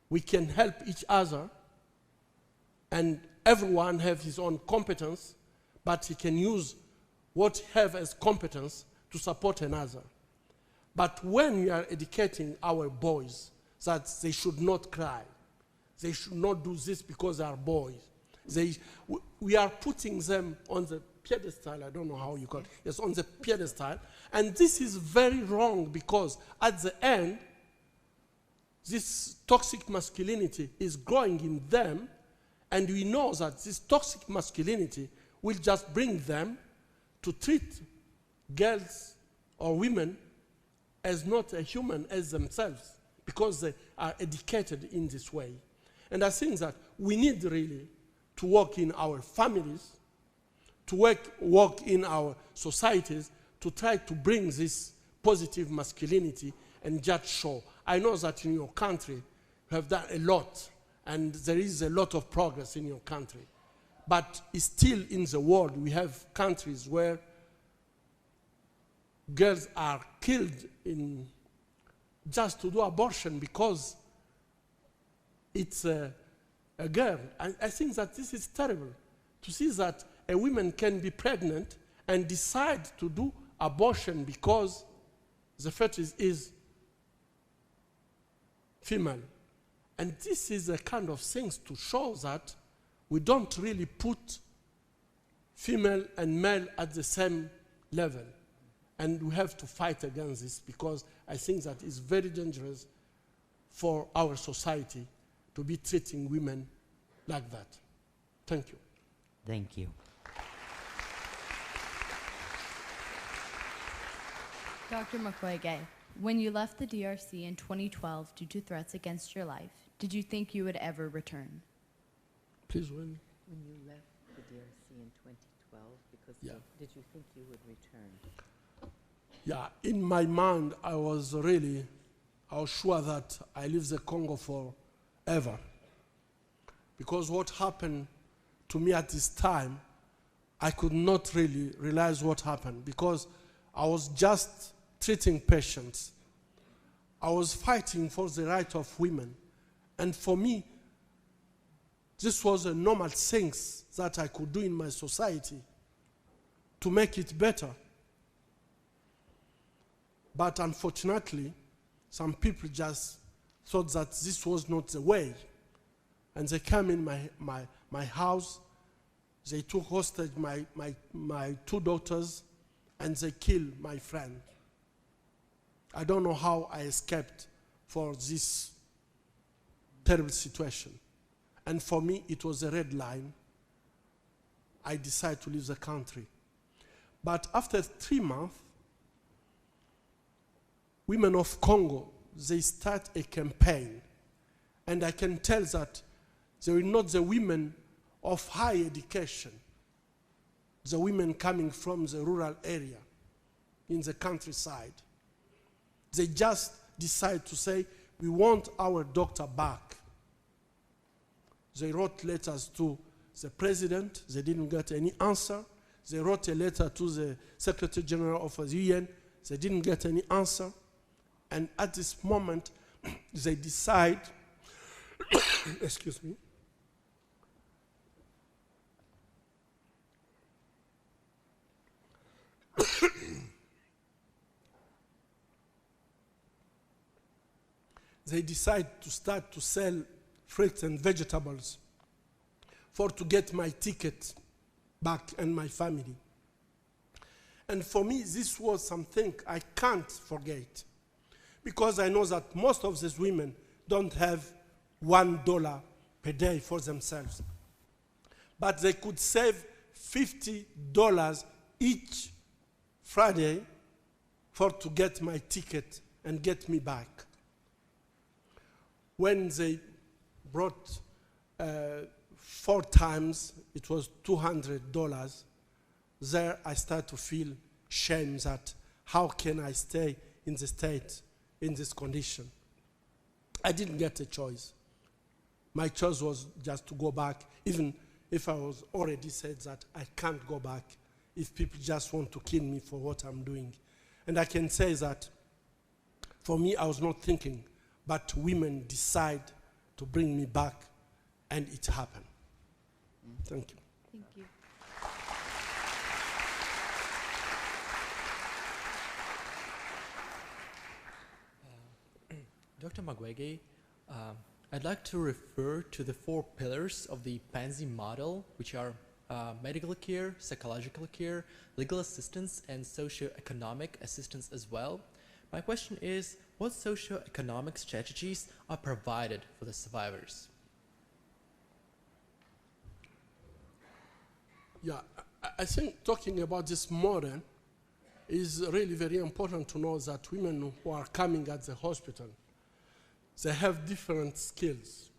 we can help each other, and everyone has his own competence, but he can use what he has as competence to support another. But when we are educating our boys that they should not cry, they should not do this because they are boys, we are putting them on the pedestal, I don't know how you call it, yes, on the pedestal, and this is very wrong, because at the end, this toxic masculinity is growing in them, and we know that this toxic masculinity will just bring them to treat girls or women as not a human as themselves, because they are educated in this way. And I think that we need really to work in our families, to work in our societies, to try to bring this positive masculinity and just show. I know that in your country you have done a lot, and there is a lot of progress in your country. But still in the world, we have countries where girls are killed just to do abortion because it's a girl. And I think that this is terrible, to see that a woman can be pregnant and decide to do abortion because the fetus is female. And this is a kind of things to show that we don't really put female and male at the same level. And we have to fight against this, because I think that it's very dangerous for our society to be treating women like that. Thank you. Thank you. Dr. Mukwege, when you left the DRC in 2012 due to threats against your life, did you think you would ever return? Please, when you left the DRC in 2012, because did you think you would return? Yeah, in my mind, I was sure that I leave the Congo forever. Because what happened to me at this time, I could not really realize what happened, because I was just treating patients. I was fighting for the right of women. And for me, this was a normal thing that I could do in my society to make it better. But unfortunately, some people just thought that this was not the way. And they came in my house, they took hostage my two daughters, and they killed my friend. I don't know how I escaped for this terrible situation. And for me, it was a red line. I decided to leave the country. But after 3 months, women of Congo, they start a campaign. And I can tell that they were not the women of high education, the women coming from the rural area, in the countryside. They just decide to say, we want our doctor back. They wrote letters to the president. They didn't get any answer. They wrote a letter to the Secretary General of the UN. They didn't get any answer. And at this moment, they decide, excuse me, they decide to start to sell fruits and vegetables to get my ticket back and my family. And for me, this was something I can't forget, because I know that most of these women don't have $1 per day for themselves. But they could save $50 each Friday to get my ticket and get me back. When they brought 4 times, it was $200. There I start to feel shame that how can I stay in the state in this condition? I didn't get a choice. My choice was just to go back, even if I was already said that I can't go back if people just want to kill me for what I'm doing. And I can say that for me, I was not thinking, but women decide to bring me back, and it happened. Thank you. Thank you. Dr. Mukwege, I'd like to refer to the 4 pillars of the Pansy model, which are medical care, psychological care, legal assistance, and socio-economic assistance as well. My question is, what socio-economic strategies are provided for the survivors? Yeah, I think talking about this model is really very important to know that women who are coming at the hospital, they have different skills.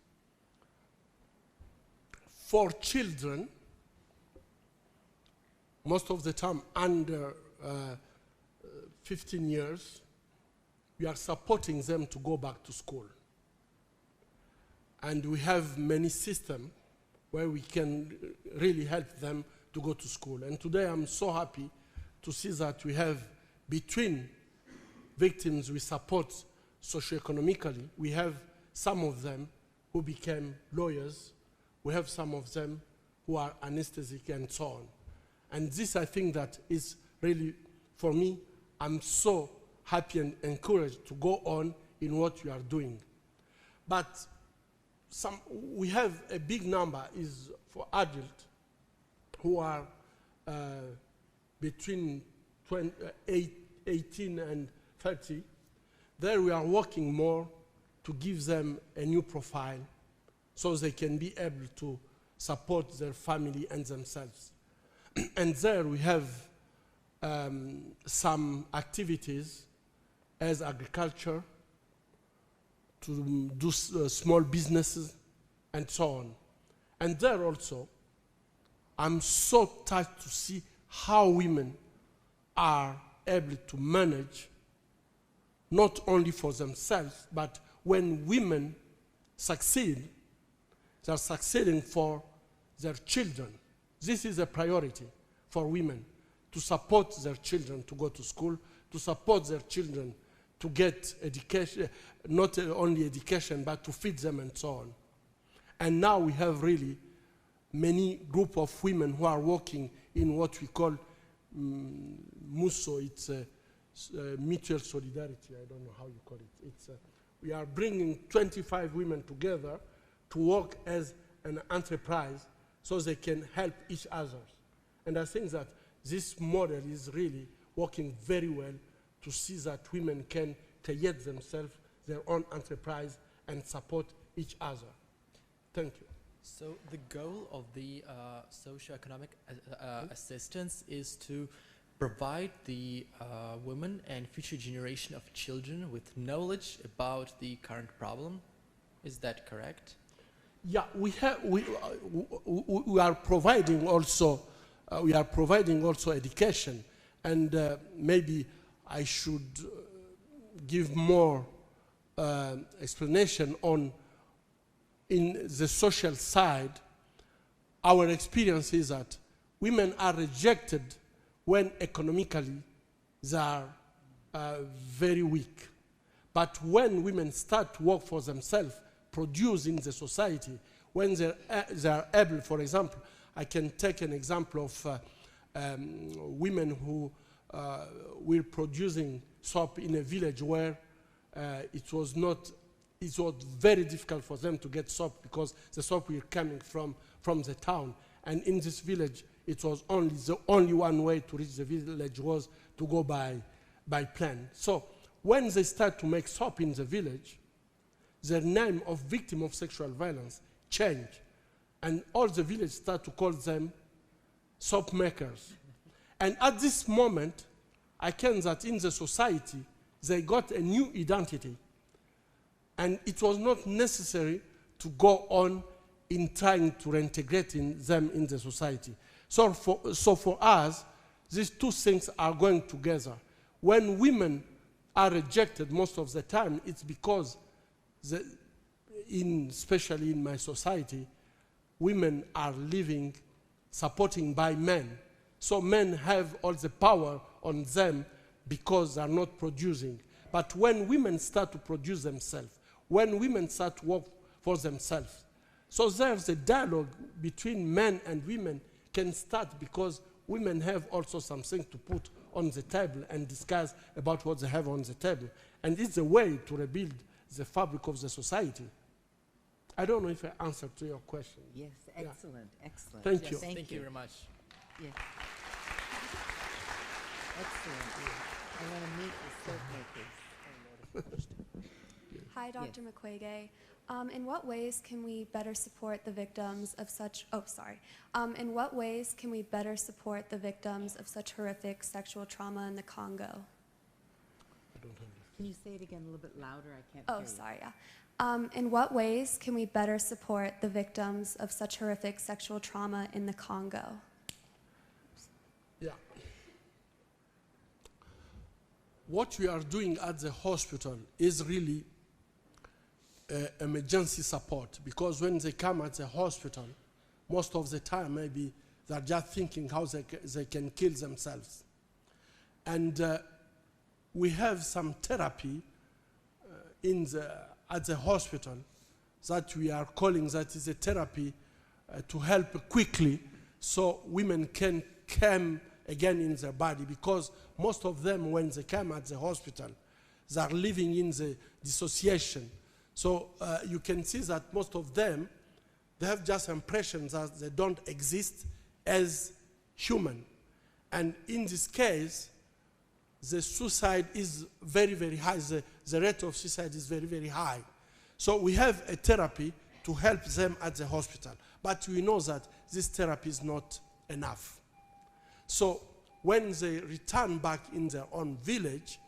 For children, most of the time under 15 years, we are supporting them to go back to school. And we have many systems where we can really help them to go to school. And today I'm so happy to see that we have, between victims we support socioeconomically, we have some of them who became lawyers, we have some of them who are anesthetic and so on. And this, I think, that is really, for me, I'm so happy and encouraged to go on in what you are doing. But we have a big number is for adults who are between 18 and 30. There we are working more to give them a new profile so they can be able to support their family and themselves. And there we have some activities as agriculture, to do small businesses, and so on. And there also, I'm so touched to see how women are able to manage, not only for themselves, but when women succeed, they're succeeding for their children. This is a priority for women, to support their children to go to school, to support their children to get education, not only education, but to feed them and so on. And now we have really many group of women who are working in what we call MUSO. It's mutual solidarity. I don't know how you call it. It's, we are bringing 25 women together to work as an enterprise so they can help each other. And I think that this model is really working very well to see that women can create themselves their own enterprise and support each other. Thank you. So the goal of the socioeconomic assistance is to provide the women and future generation of children with knowledge about the current problem. Is that correct? Yeah, we are providing also education, and maybe I should give more explanation on, in the social side, our experience is that women are rejected when economically they are very weak. But when women start to work for themselves, produce in the society, when they are able, for example, I can take an example of women who were producing soap in a village where it was very difficult for them to get soap because the soap were coming from the town. And in this village, it was the only one way to reach the village was to go by plane. So when they start to make soap in the village, the name of victim of sexual violence changed. And all the village start to call them soap makers. And at this moment, I can that in the society, they got a new identity. And it was not necessary to go on in trying to reintegrate them in the society. So for us, these two things are going together. When women are rejected most of the time, it's because, especially in my society, women are living supporting by men. So men have all the power on them because they are not producing. But when women start to produce themselves, when women start to work for themselves, so there's a dialogue between men and women can start because women have also something to put on the table and discuss about what they have on the table. And it's a way to rebuild the fabric of the society. I don't know if I answered to your question. Yes, excellent, excellent. Thank Yes, you. Thank you very much. Yes. Excellent. I want to meet the soap makers. Hi, Dr. Mukwege. In what ways can we better support the victims of such, in what ways can we better support the victims of such horrific sexual trauma in the Congo? Can you say it again a little bit louder? I can't hear you. Sorry, yeah. In what ways can we better support the victims of such horrific sexual trauma in the Congo? Yeah. What we are doing at the hospital is really emergency support, because when they come at the hospital, most of the time maybe they're just thinking how they can kill themselves. And we have some therapy at the hospital that we are calling that is a therapy to help quickly so women can come again in their body, because most of them when they come at the hospital, they are living in the dissociation. So you can see that most of them, they have just impressions that they don't exist as human. And in this case, the suicide is very, very high. The rate of suicide is very, very high. So we have a therapy to help them at the hospital. But we know that this therapy is not enough. So when they return back in their own village,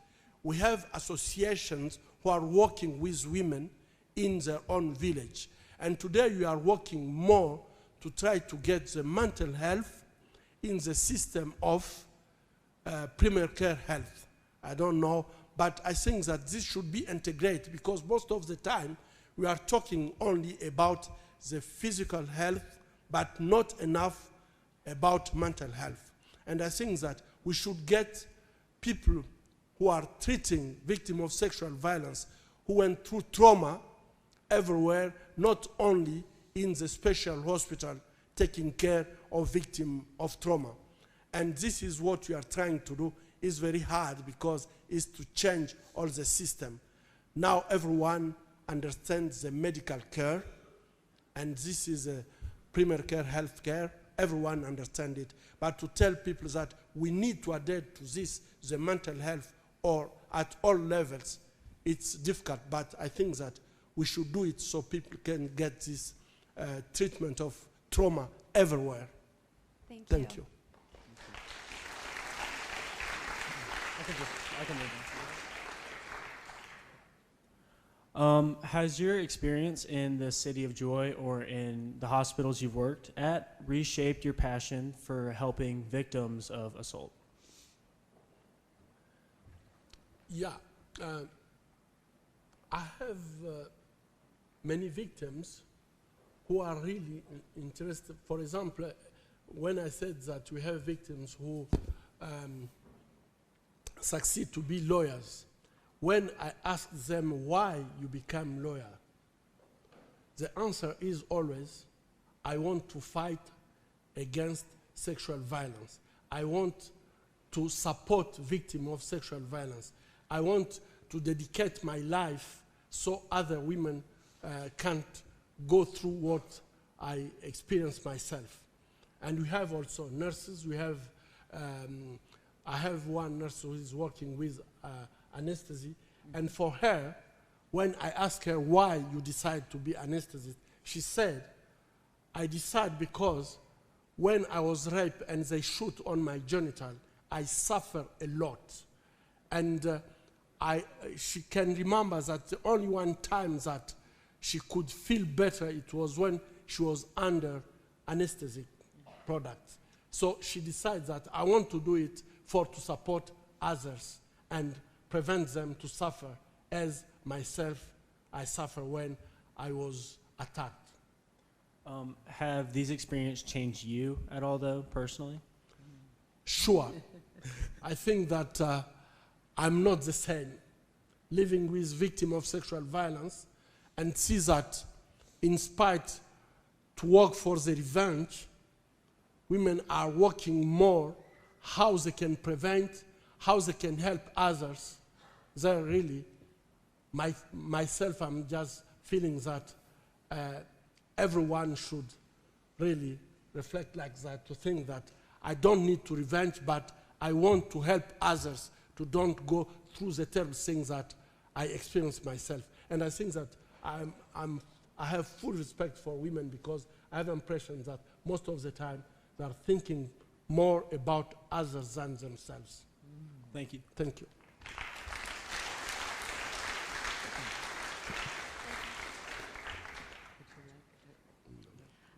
we have associations who are working with women in their own village. And today we are working more to try to get the mental health in the system of primary care health. I don't know, but I think that this should be integrated, because most of the time we are talking only about the physical health, but not enough about mental health. And I think that we should get people who are treating victims of sexual violence, who went through trauma everywhere, not only in the special hospital taking care of victims of trauma. And this is what we are trying to do. It's very hard because it's to change all the system. Now everyone understands the medical care, and this is a primary care health care. Everyone understands it. But to tell people that we need to adapt to this, the mental health, or at all levels, it's difficult. But I think that we should do it so people can get this treatment of trauma everywhere. Thank you. I can move on. Has your experience in the City of Joy or in the hospitals you've worked at reshaped your passion for helping victims of assault? Yeah. I have many victims who are really interested. For example, when I said that we have victims who succeed to be lawyers, when I ask them why you become lawyer, the answer is always, I want to fight against sexual violence. I want to support victims of sexual violence. I want to dedicate my life so other women can't go through what I experienced myself. And we have also nurses. We have, I have one nurse who is working with anesthesia. And for her, when I asked her why you decide to be anesthetist, she said, I decide because when I was raped and they shoot on my genital, I suffer a lot. And she can remember that the only one time that she could feel better, it was when she was under anesthetic products. So she decides that I want to do it to support others and prevent them to suffer as myself I suffer when I was attacked. Have these experiences changed you at all, though, personally? Sure. I think that I'm not the same. Living with victims of sexual violence and see that in spite to work for the revenge, women are working more how they can prevent, how they can help others. They're really, myself, I'm just feeling that everyone should really reflect like that, to think that I don't need to revenge, but I want to help others to don't go through the terrible things that I experienced myself. And I think that I have full respect for women because I have the impression that most of the time they are thinking more about others than themselves. Thank you. Thank you.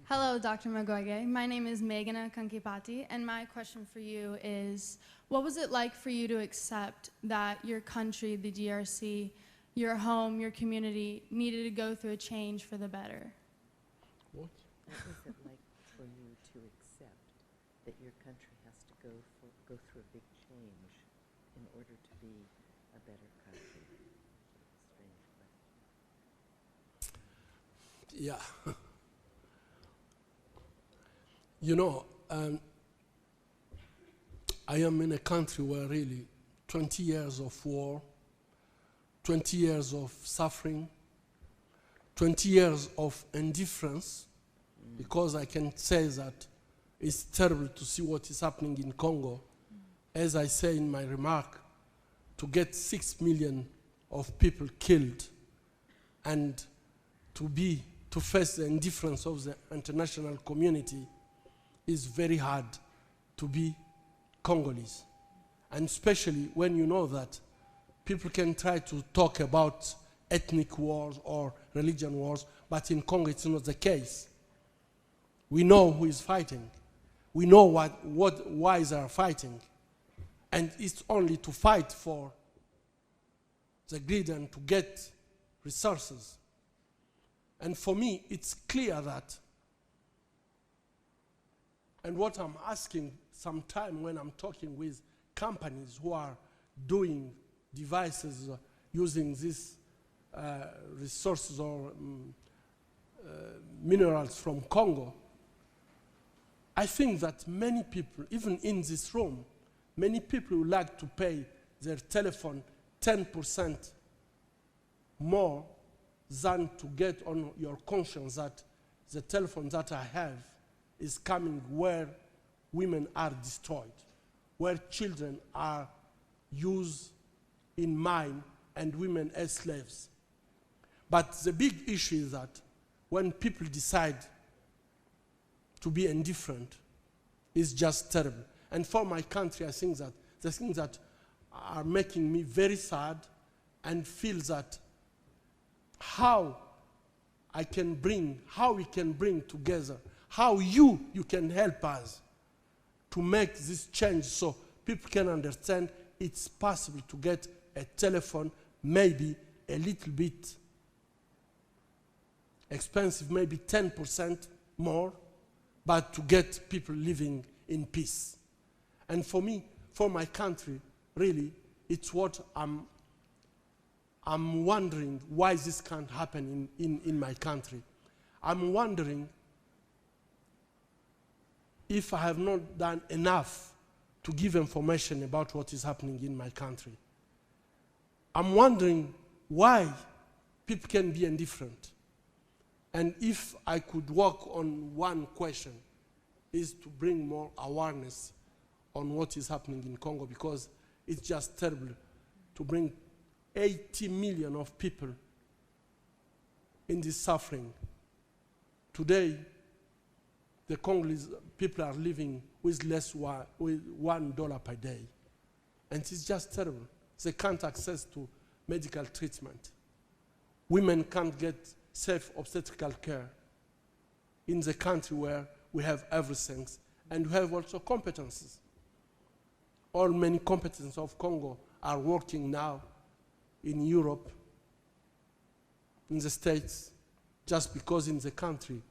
Hello, Dr. Mukwege. My name is Meghana Kankipati, and my question for you is, what was it like for you to accept that your country, the DRC, your home, your community, needed to go through a change for the better? What? What was it like for you to accept that your country has to go through a big change in order to be a better country? Strange question. Yeah. You know, I am in a country where really 20 years of war, 20 years of suffering, 20 years of indifference, because I can say that it's terrible to see what is happening in Congo. As I say in my remark, to get 6 million of people killed and to face the indifference of the international community is very hard to be Congolese. And especially when you know that people can try to talk about ethnic wars or religion wars, but in Congo it's not the case. We know who is fighting. We know why they are fighting. And it's only to fight for the greed and to get resources. And for me, it's clear that, and what I'm asking sometime when I'm talking with companies who are doing devices using these resources or minerals from Congo, I think that many people, even in this room, many people would like to pay their telephone 10% more than to get on your conscience that the telephone that I have is coming where women are destroyed, where children are used in mine and women as slaves. But the big issue is that when people decide to be indifferent, it's just terrible. And for my country, I think that the things that are making me very sad and feel that how we can bring together, how you can help us to make this change so people can understand it's possible to get a telephone maybe a little bit expensive, maybe 10% more, but to get people living in peace. And for me, for my country, really, it's what I'm wondering why this can't happen in my country. I'm wondering if I have not done enough to give information about what is happening in my country. I'm wondering why people can be indifferent. And if I could work on one question, is to bring more awareness on what is happening in Congo, because it's just terrible to bring 80 million of people in this suffering. Today, the Congolese people are living with less with $1 per day. And it's just terrible. They can't access to medical treatment. Women can't get safe obstetrical care in the country where we have everything, and we have also competencies. All many competencies of Congo are working now in Europe, in the States, just because in the country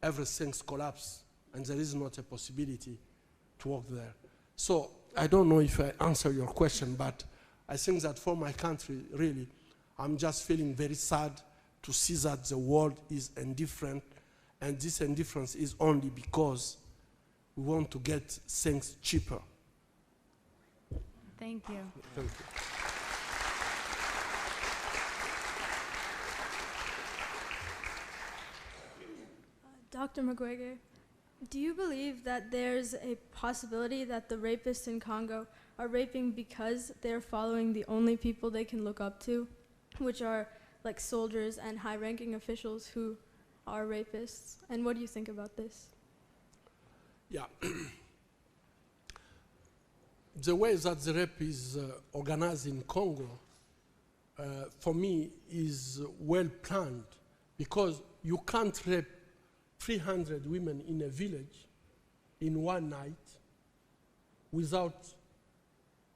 everything's collapsed and there is not a possibility to work there. So I don't know if I answer your question, but I think that for my country, really, I'm just feeling very sad to see that the world is indifferent, and this indifference is only because we want to get things cheaper. Thank you. Thank you. Dr. Mukwege, do you believe that there's a possibility that the rapists in Congo are raping because they're following the only people they can look up to, which are like soldiers and high-ranking officials who are rapists? And what do you think about this? Yeah. The way that the rape is organized in Congo, for me, is well planned, because you can't rape 300 women in a village in one night without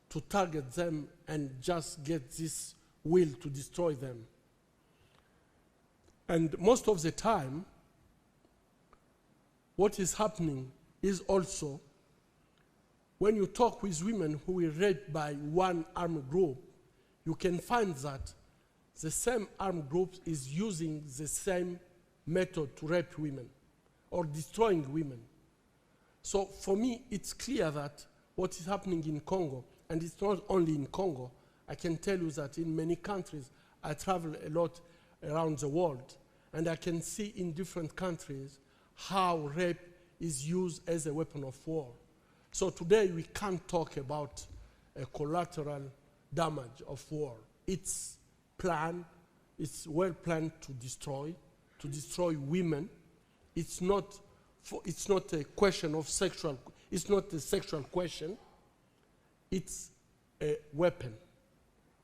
to target them and just get this will to destroy them. And most of the time, what is happening is also when you talk with women who were raped by one armed group, you can find that the same armed group is using the same method to rape women or destroying women. So for me, it's clear that what is happening in Congo, and it's not only in Congo, I can tell you that in many countries, I travel a lot around the world, and I can see in different countries how rape is used as a weapon of war. So today we can't talk about a collateral damage of war. It's planned, it's well planned to destroy women. It's not a question of sexual, it's not a sexual question, it's a weapon.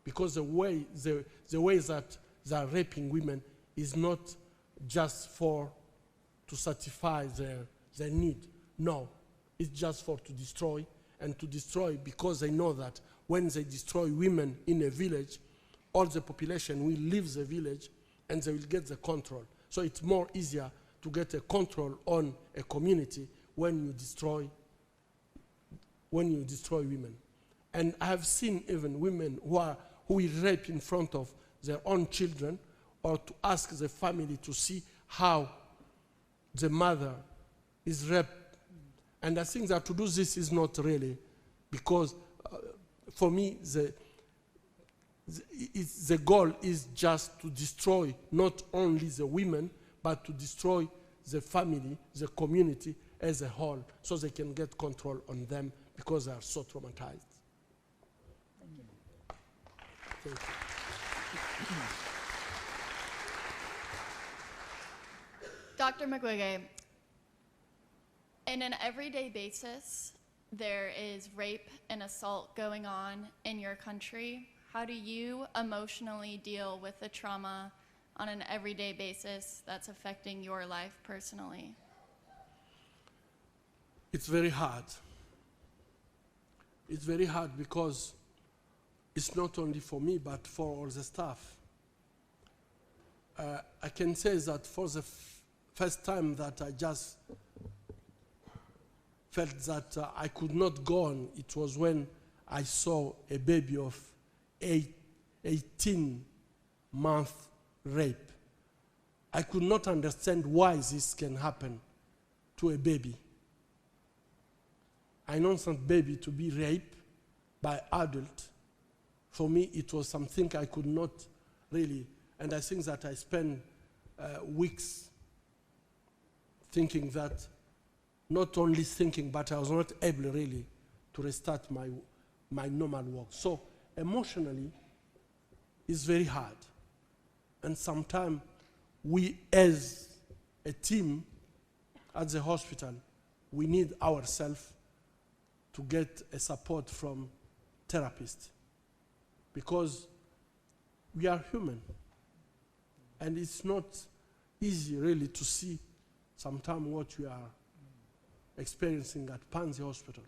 Because the way that they are raping women is not just to satisfy their need. No, it's just to destroy, and to destroy because they know that when they destroy women in a village, all the population will leave the village and they will get the control. So it's more easier to get a control on a community when you destroy women. And I have seen even women who will rape in front of their own children, or to ask the family to see how the mother is raped. And I think that to do this is not really, because for me, the goal is just to destroy not only the women, but to destroy the family, the community as a whole, so they can get control on them because they are so traumatized. Thank you. Dr. Mukwege, in an everyday basis, there is rape and assault going on in your country. How do you emotionally deal with the trauma on an everyday basis that's affecting your life personally? It's very hard. It's very hard because it's not only for me, but for all the staff. I can say that for the first time that I just felt that I could not go on, it was when I saw a baby of 18-month rape. I could not understand why this can happen to a baby. An innocent baby to be raped by adult, for me it was something I could not really, and I think that I spent weeks thinking that, not only thinking, but I was not able really to restart my normal work. So emotionally, it's very hard. And sometimes we as a team at the hospital, we need ourselves to get a support from therapists, because we are human. And it's not easy really to see sometimes what we are experiencing at Panzi Hospital.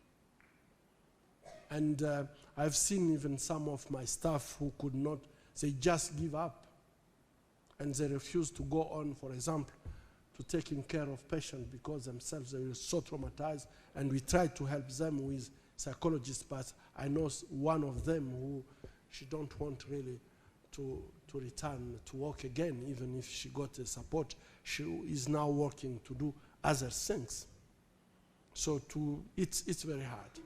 And I've seen even some of my staff who could not, they just give up. And they refuse to go on, for example, to taking care of patients because themselves they were so traumatized. And we try to help them with psychologists, but I know one of them who she don't want really to return to work again, even if she got the support. She is now working to do other things. So it's very hard.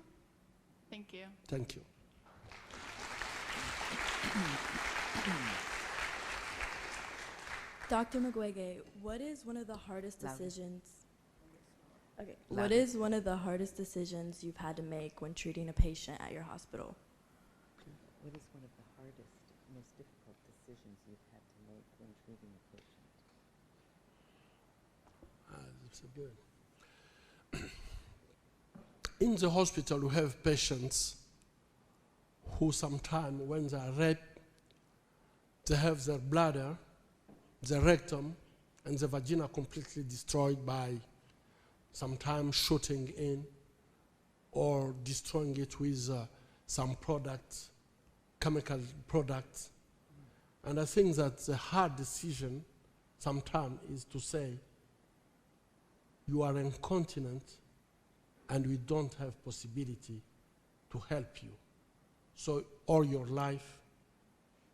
Thank you. Thank you. Dr. Mukwege, what is one of the hardest decisions? Okay. Louder. What is one of the hardest decisions you've had to make when treating a patient at your hospital? What is one of the hardest, most difficult decisions you've had to make when treating a patient? That's good. In the hospital, we have patients who sometimes, when they are raped, they have their bladder, the rectum, and the vagina completely destroyed by sometimes shooting in or destroying it with some products, chemical products. And I think that the hard decision sometimes is to say, you are incontinent and we don't have possibility to help you. So all your life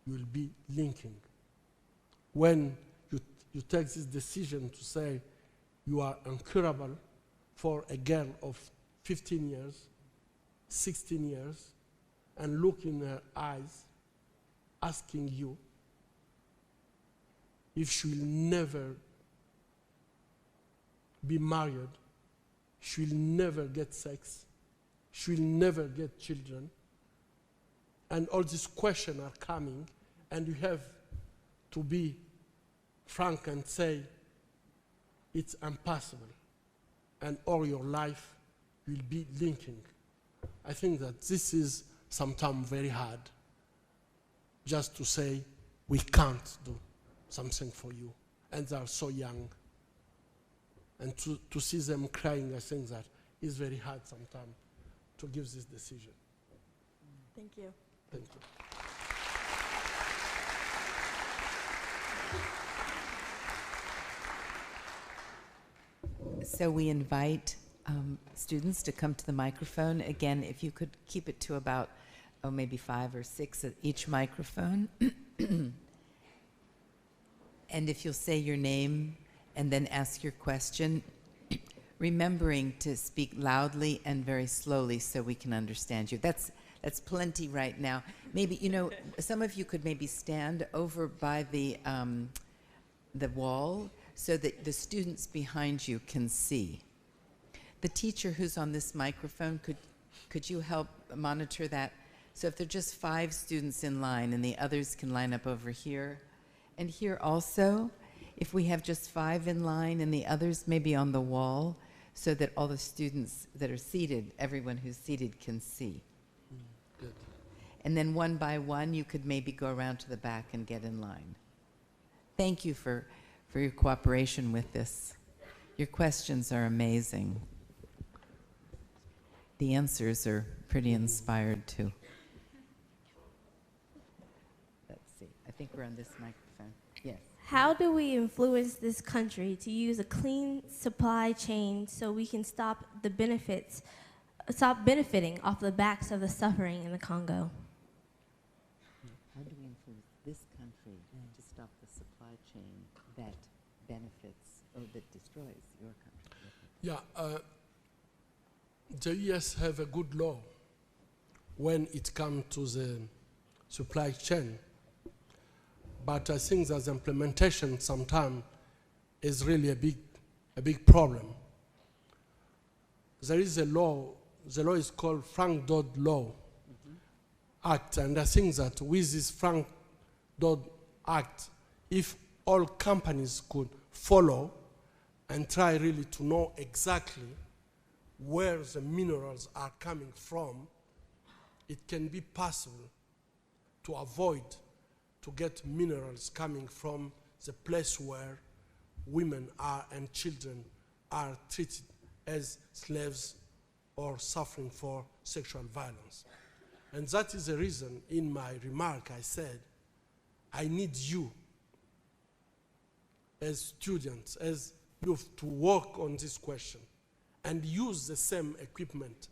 you will be linking. When you take this decision to say you are incurable for a girl of 15 years, 16 years, and look in her eyes, asking you if she will never be married, she will never get sex, she will never get children, and all these questions are coming, and you have to be frank and say it's impossible, and all your life will be linking. I think that this is sometimes very hard, just to say we can't do something for you, and they are so young. And to see them crying, I think that is very hard sometimes to give this decision. Thank you. Thank you. So we invite students to come to the microphone. Again, if you could keep it to about, maybe 5 or 6 at each microphone. And if you'll say your name and then ask your question, remembering to speak loudly and very slowly so we can understand you. That's plenty right now. Maybe, some of you could maybe stand over by the wall so that the students behind you can see. The teacher who's on this microphone, could you help monitor that? So if there are just 5 students in line and the others can line up over here. And here also, if we have just 5 in line and the others maybe on the wall, so that all the students that are seated, everyone who's seated can see. Good. And then one by one, you could maybe go around to the back and get in line. Thank you for your cooperation with this. Your questions are amazing. The answers are pretty inspired too. Let's see, I think we're on this microphone. Yes. How do we influence this country to use a clean supply chain so we can stop benefiting off the backs of the suffering in the Congo? How do we influence this country to stop the supply chain that benefits or that destroys your country? Yeah, the US have a good law when it comes to the supply chain, but I think that the implementation sometimes is really a big problem. There is a law, the law is called Frank-Dodd Law Act, and I think that with this Frank-Dodd Act, if all companies could follow and try really to know exactly where the minerals are coming from, it can be possible to avoid to get minerals coming from the place where women are and children are treated as slaves or suffering for sexual violence. And that is the reason in my remark I said, I need you as students, as youth, to work on this question and use the same equipment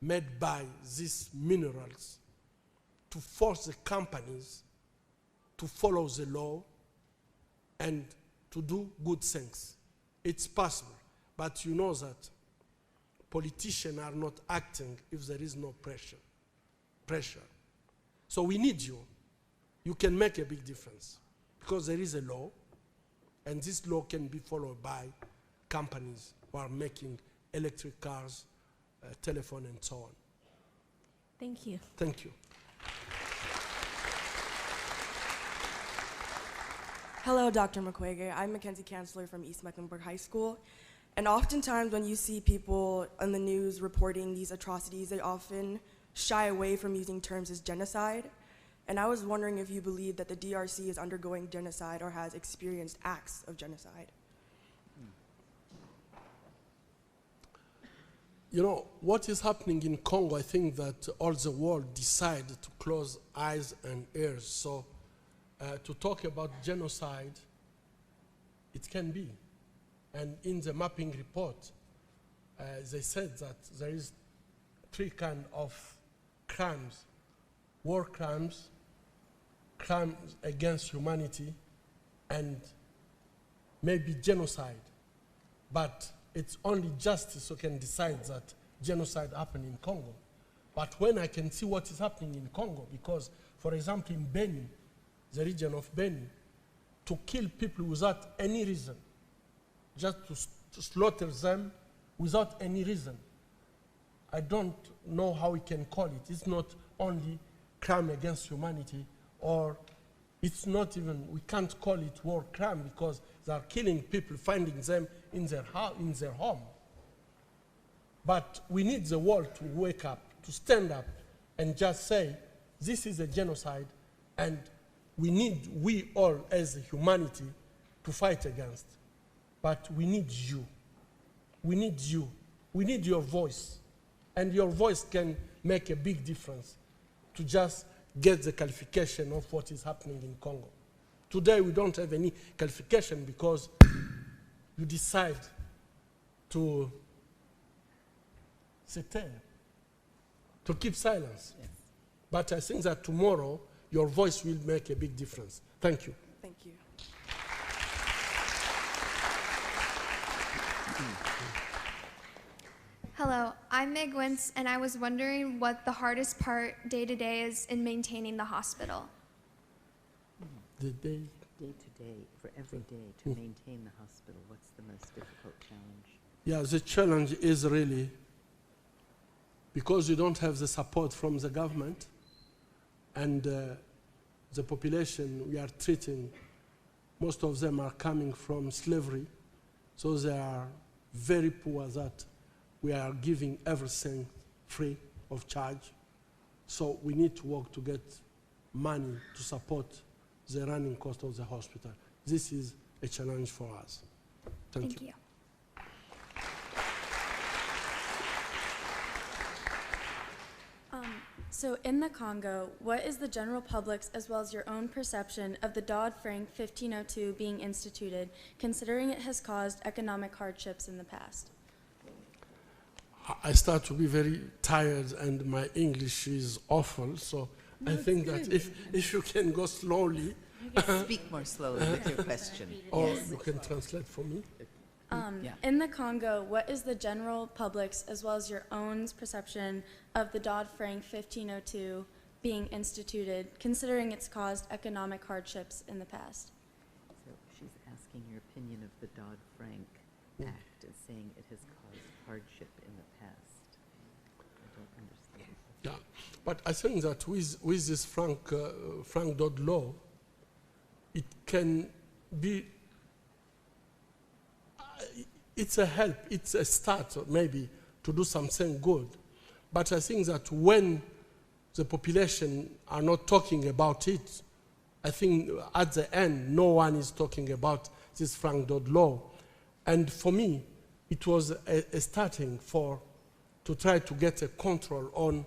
made by these minerals to force the companies to follow the law and to do good things. It's possible, but you know that politicians are not acting if there is no pressure. So we need you. You can make a big difference because there is a law, and this law can be followed by companies who are making electric cars, telephone, and so on. Thank you. Thank you. Hello, Dr. Mukwege. I'm Mackenzie Chancellor from East Mecklenburg High School. And oftentimes when you see people on the news reporting these atrocities, they often shy away from using terms as genocide. And I was wondering if you believe that the DRC is undergoing genocide or has experienced acts of genocide. You know, what is happening in Congo, I think that all the world decided to close eyes and ears. So to talk about genocide, it can be. And in the mapping report, they said that there is 3 kinds of crimes: war crimes, crimes against humanity, and maybe genocide. But it's only justice who can decide that genocide happened in Congo. But when I can see what is happening in Congo, because, for example, in Beni, the region of Beni, to kill people without any reason, just to slaughter them without any reason, I don't know how we can call it. It's not only crime against humanity, or it's not even, we can't call it war crime because they are killing people, finding them in their home. But we need the world to wake up, to stand up and just say, this is a genocide, and we all as humanity to fight against. But we need you. We need you. We need your voice. And your voice can make a big difference to just get the qualification of what is happening in Congo. Today we don't have any qualification because you decide to keep silence. Yes. But I think that tomorrow your voice will make a big difference. Thank you. Thank you. Hello, I'm Meg Wentz, and I was wondering what the hardest part day to day is in maintaining the hospital. The day to day, for every day, to maintain the hospital, what's the most difficult challenge? Yeah, the challenge is really because you don't have the support from the government and the population we are treating, most of them are coming from slavery, so they are very poor that we are giving everything free of charge. So we need to work to get money to support the running cost of the hospital. This is a challenge for us. Thank you. So in the Congo, what is the general public's as well as your own perception of the Dodd-Frank 1502 being instituted, considering it has caused economic hardships in the past? I start to be very tired and my English is awful, so No, I think good. that if you can go slowly. Speak more slowly with your question. Or Yes. you can translate for me. In the Congo, what is the general public's as well as your own perception of the Dodd-Frank 1502 being instituted, considering it's caused economic hardships in the past? So she's asking your opinion of the Dodd-Frank Act and saying it has caused hardship in the past. I don't understand. Yeah, but I think that with this Frank Dodd law, it can be, it's a help, it's a start maybe to do something good. But I think that when the population are not talking about it, I think at the end, no one is talking about this Frank Dodd law. And for me, it was a starting to try to get a control on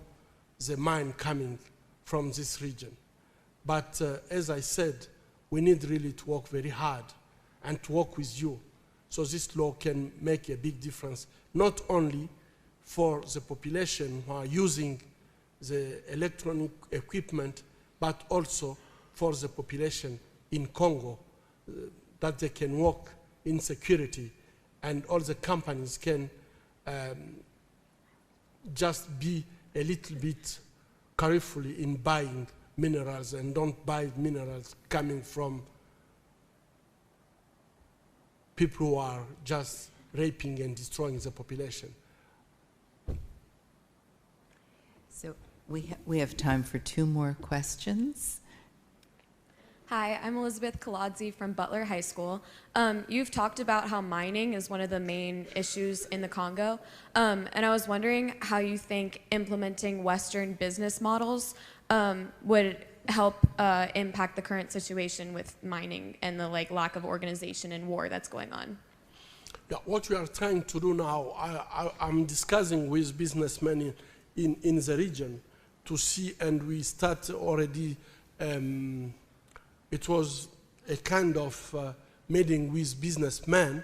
the mine coming from this region. But as I said, we need really to work very hard and to work with you. So this law can make a big difference, not only for the population who are using the electronic equipment, but also for the population in Congo, that they can work in security and all the companies can just be a little bit carefully in buying minerals and don't buy minerals coming from people who are just raping and destroying the population. So we have time for 2 more questions. Hi, I'm Elizabeth Kaladze from Butler High School. You've talked about how mining is one of the main issues in the Congo, and I was wondering how you think implementing Western business models would help impact the current situation with mining and the lack of organization and war that's going on. Yeah, what we are trying to do now, I'm discussing with businessmen in the region to see, and we start already, it was a kind of meeting with businessmen,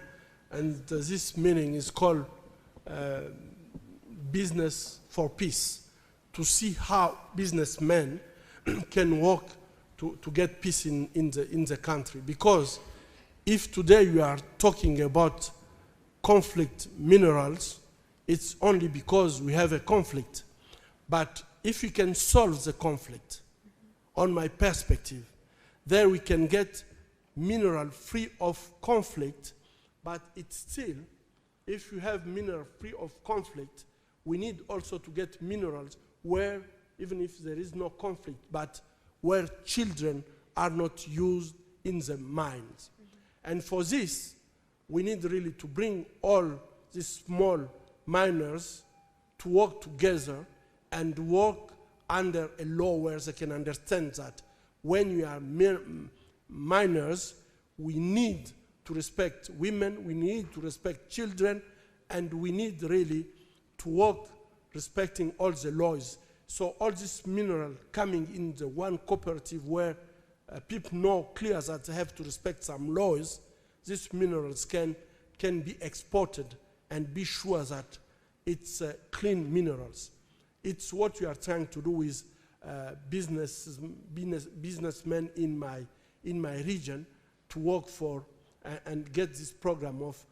and this meeting is called Business for Peace, to see how businessmen can work to get peace in the country. Because if today we are talking about conflict minerals, it's only because we have a conflict. But if we can solve the conflict, on my perspective, there we can get mineral free of conflict, but it's still, if you have mineral free of conflict, we need also to get minerals where, even if there is no conflict, but where children are not used in the mines. And for this, we need really to bring all these small miners to work together and work under a law where they can understand that when we are minors, we need to respect women, we need to respect children, and we need really to work respecting all the laws. So all this mineral coming in the one cooperative where people know clear that they have to respect some laws, these minerals can be exported and be sure that it's clean minerals. It's what we are trying to do with businessmen in my region to work for and get this program of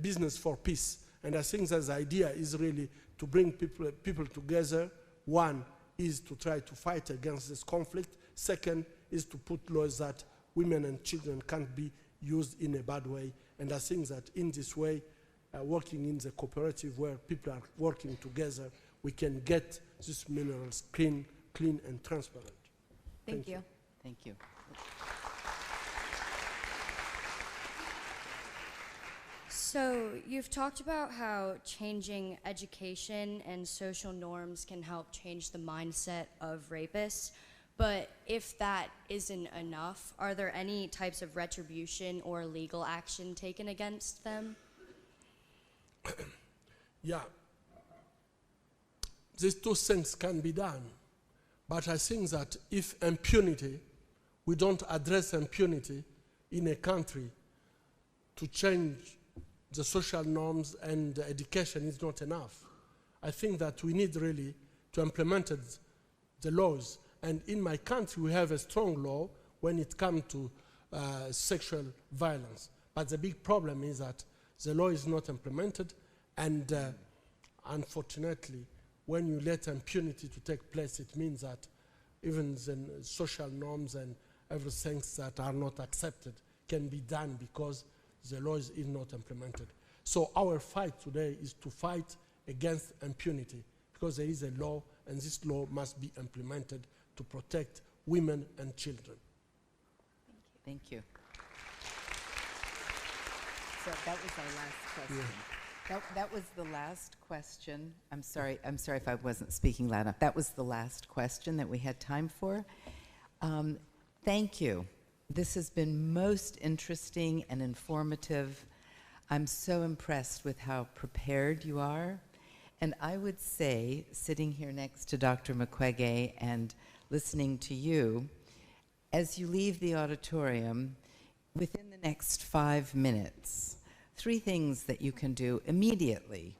business for peace. And I think that the idea is really to bring people together. One is to try to fight against this conflict. Second is to put laws that women and children can't be used in a bad way. And I think that in this way, working in the cooperative where people are working together, we can get these minerals clean and transparent. Thank you. Thank you. So you've talked about how changing education and social norms can help change the mindset of rapists, but if that isn't enough, are there any types of retribution or legal action taken against them? Yeah. these two things can be done. But I think that if impunity, we don't address impunity in a country to change the social norms and education is not enough. I think that we need really to implement the laws. And in my country, we have a strong law when it comes to sexual violence. But the big problem is that the law is not implemented, and unfortunately, when you let impunity to take place, it means that even the social norms and everything that are not accepted can be done because the law is not implemented. So our fight today is to fight against impunity, because there is a law, and this law must be implemented to protect women and children. Thank you. So that was our last question. Yeah. That was the last question. I'm sorry if I wasn't speaking loud enough. That was the last question that we had time for. Thank you. This has been most interesting and informative. I'm so impressed with how prepared you are. And I would say, sitting here next to Dr. Mukwege and listening to you, as you leave the auditorium, within the next 5 minutes, 3 things that you can do immediately.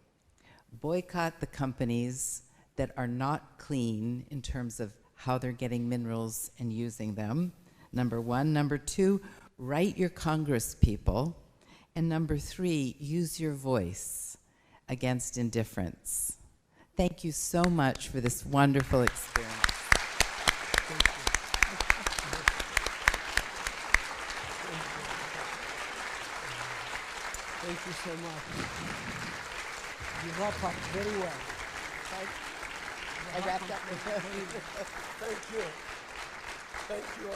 Boycott the companies that are not clean in terms of how they're getting minerals and using them, number 1. Number 2, write your Congress people. And number 3, use your voice against indifference. Thank you so much for this wonderful experience. Thank you so much. You wrap up very well. I wrapped up. Thank you. Thank you.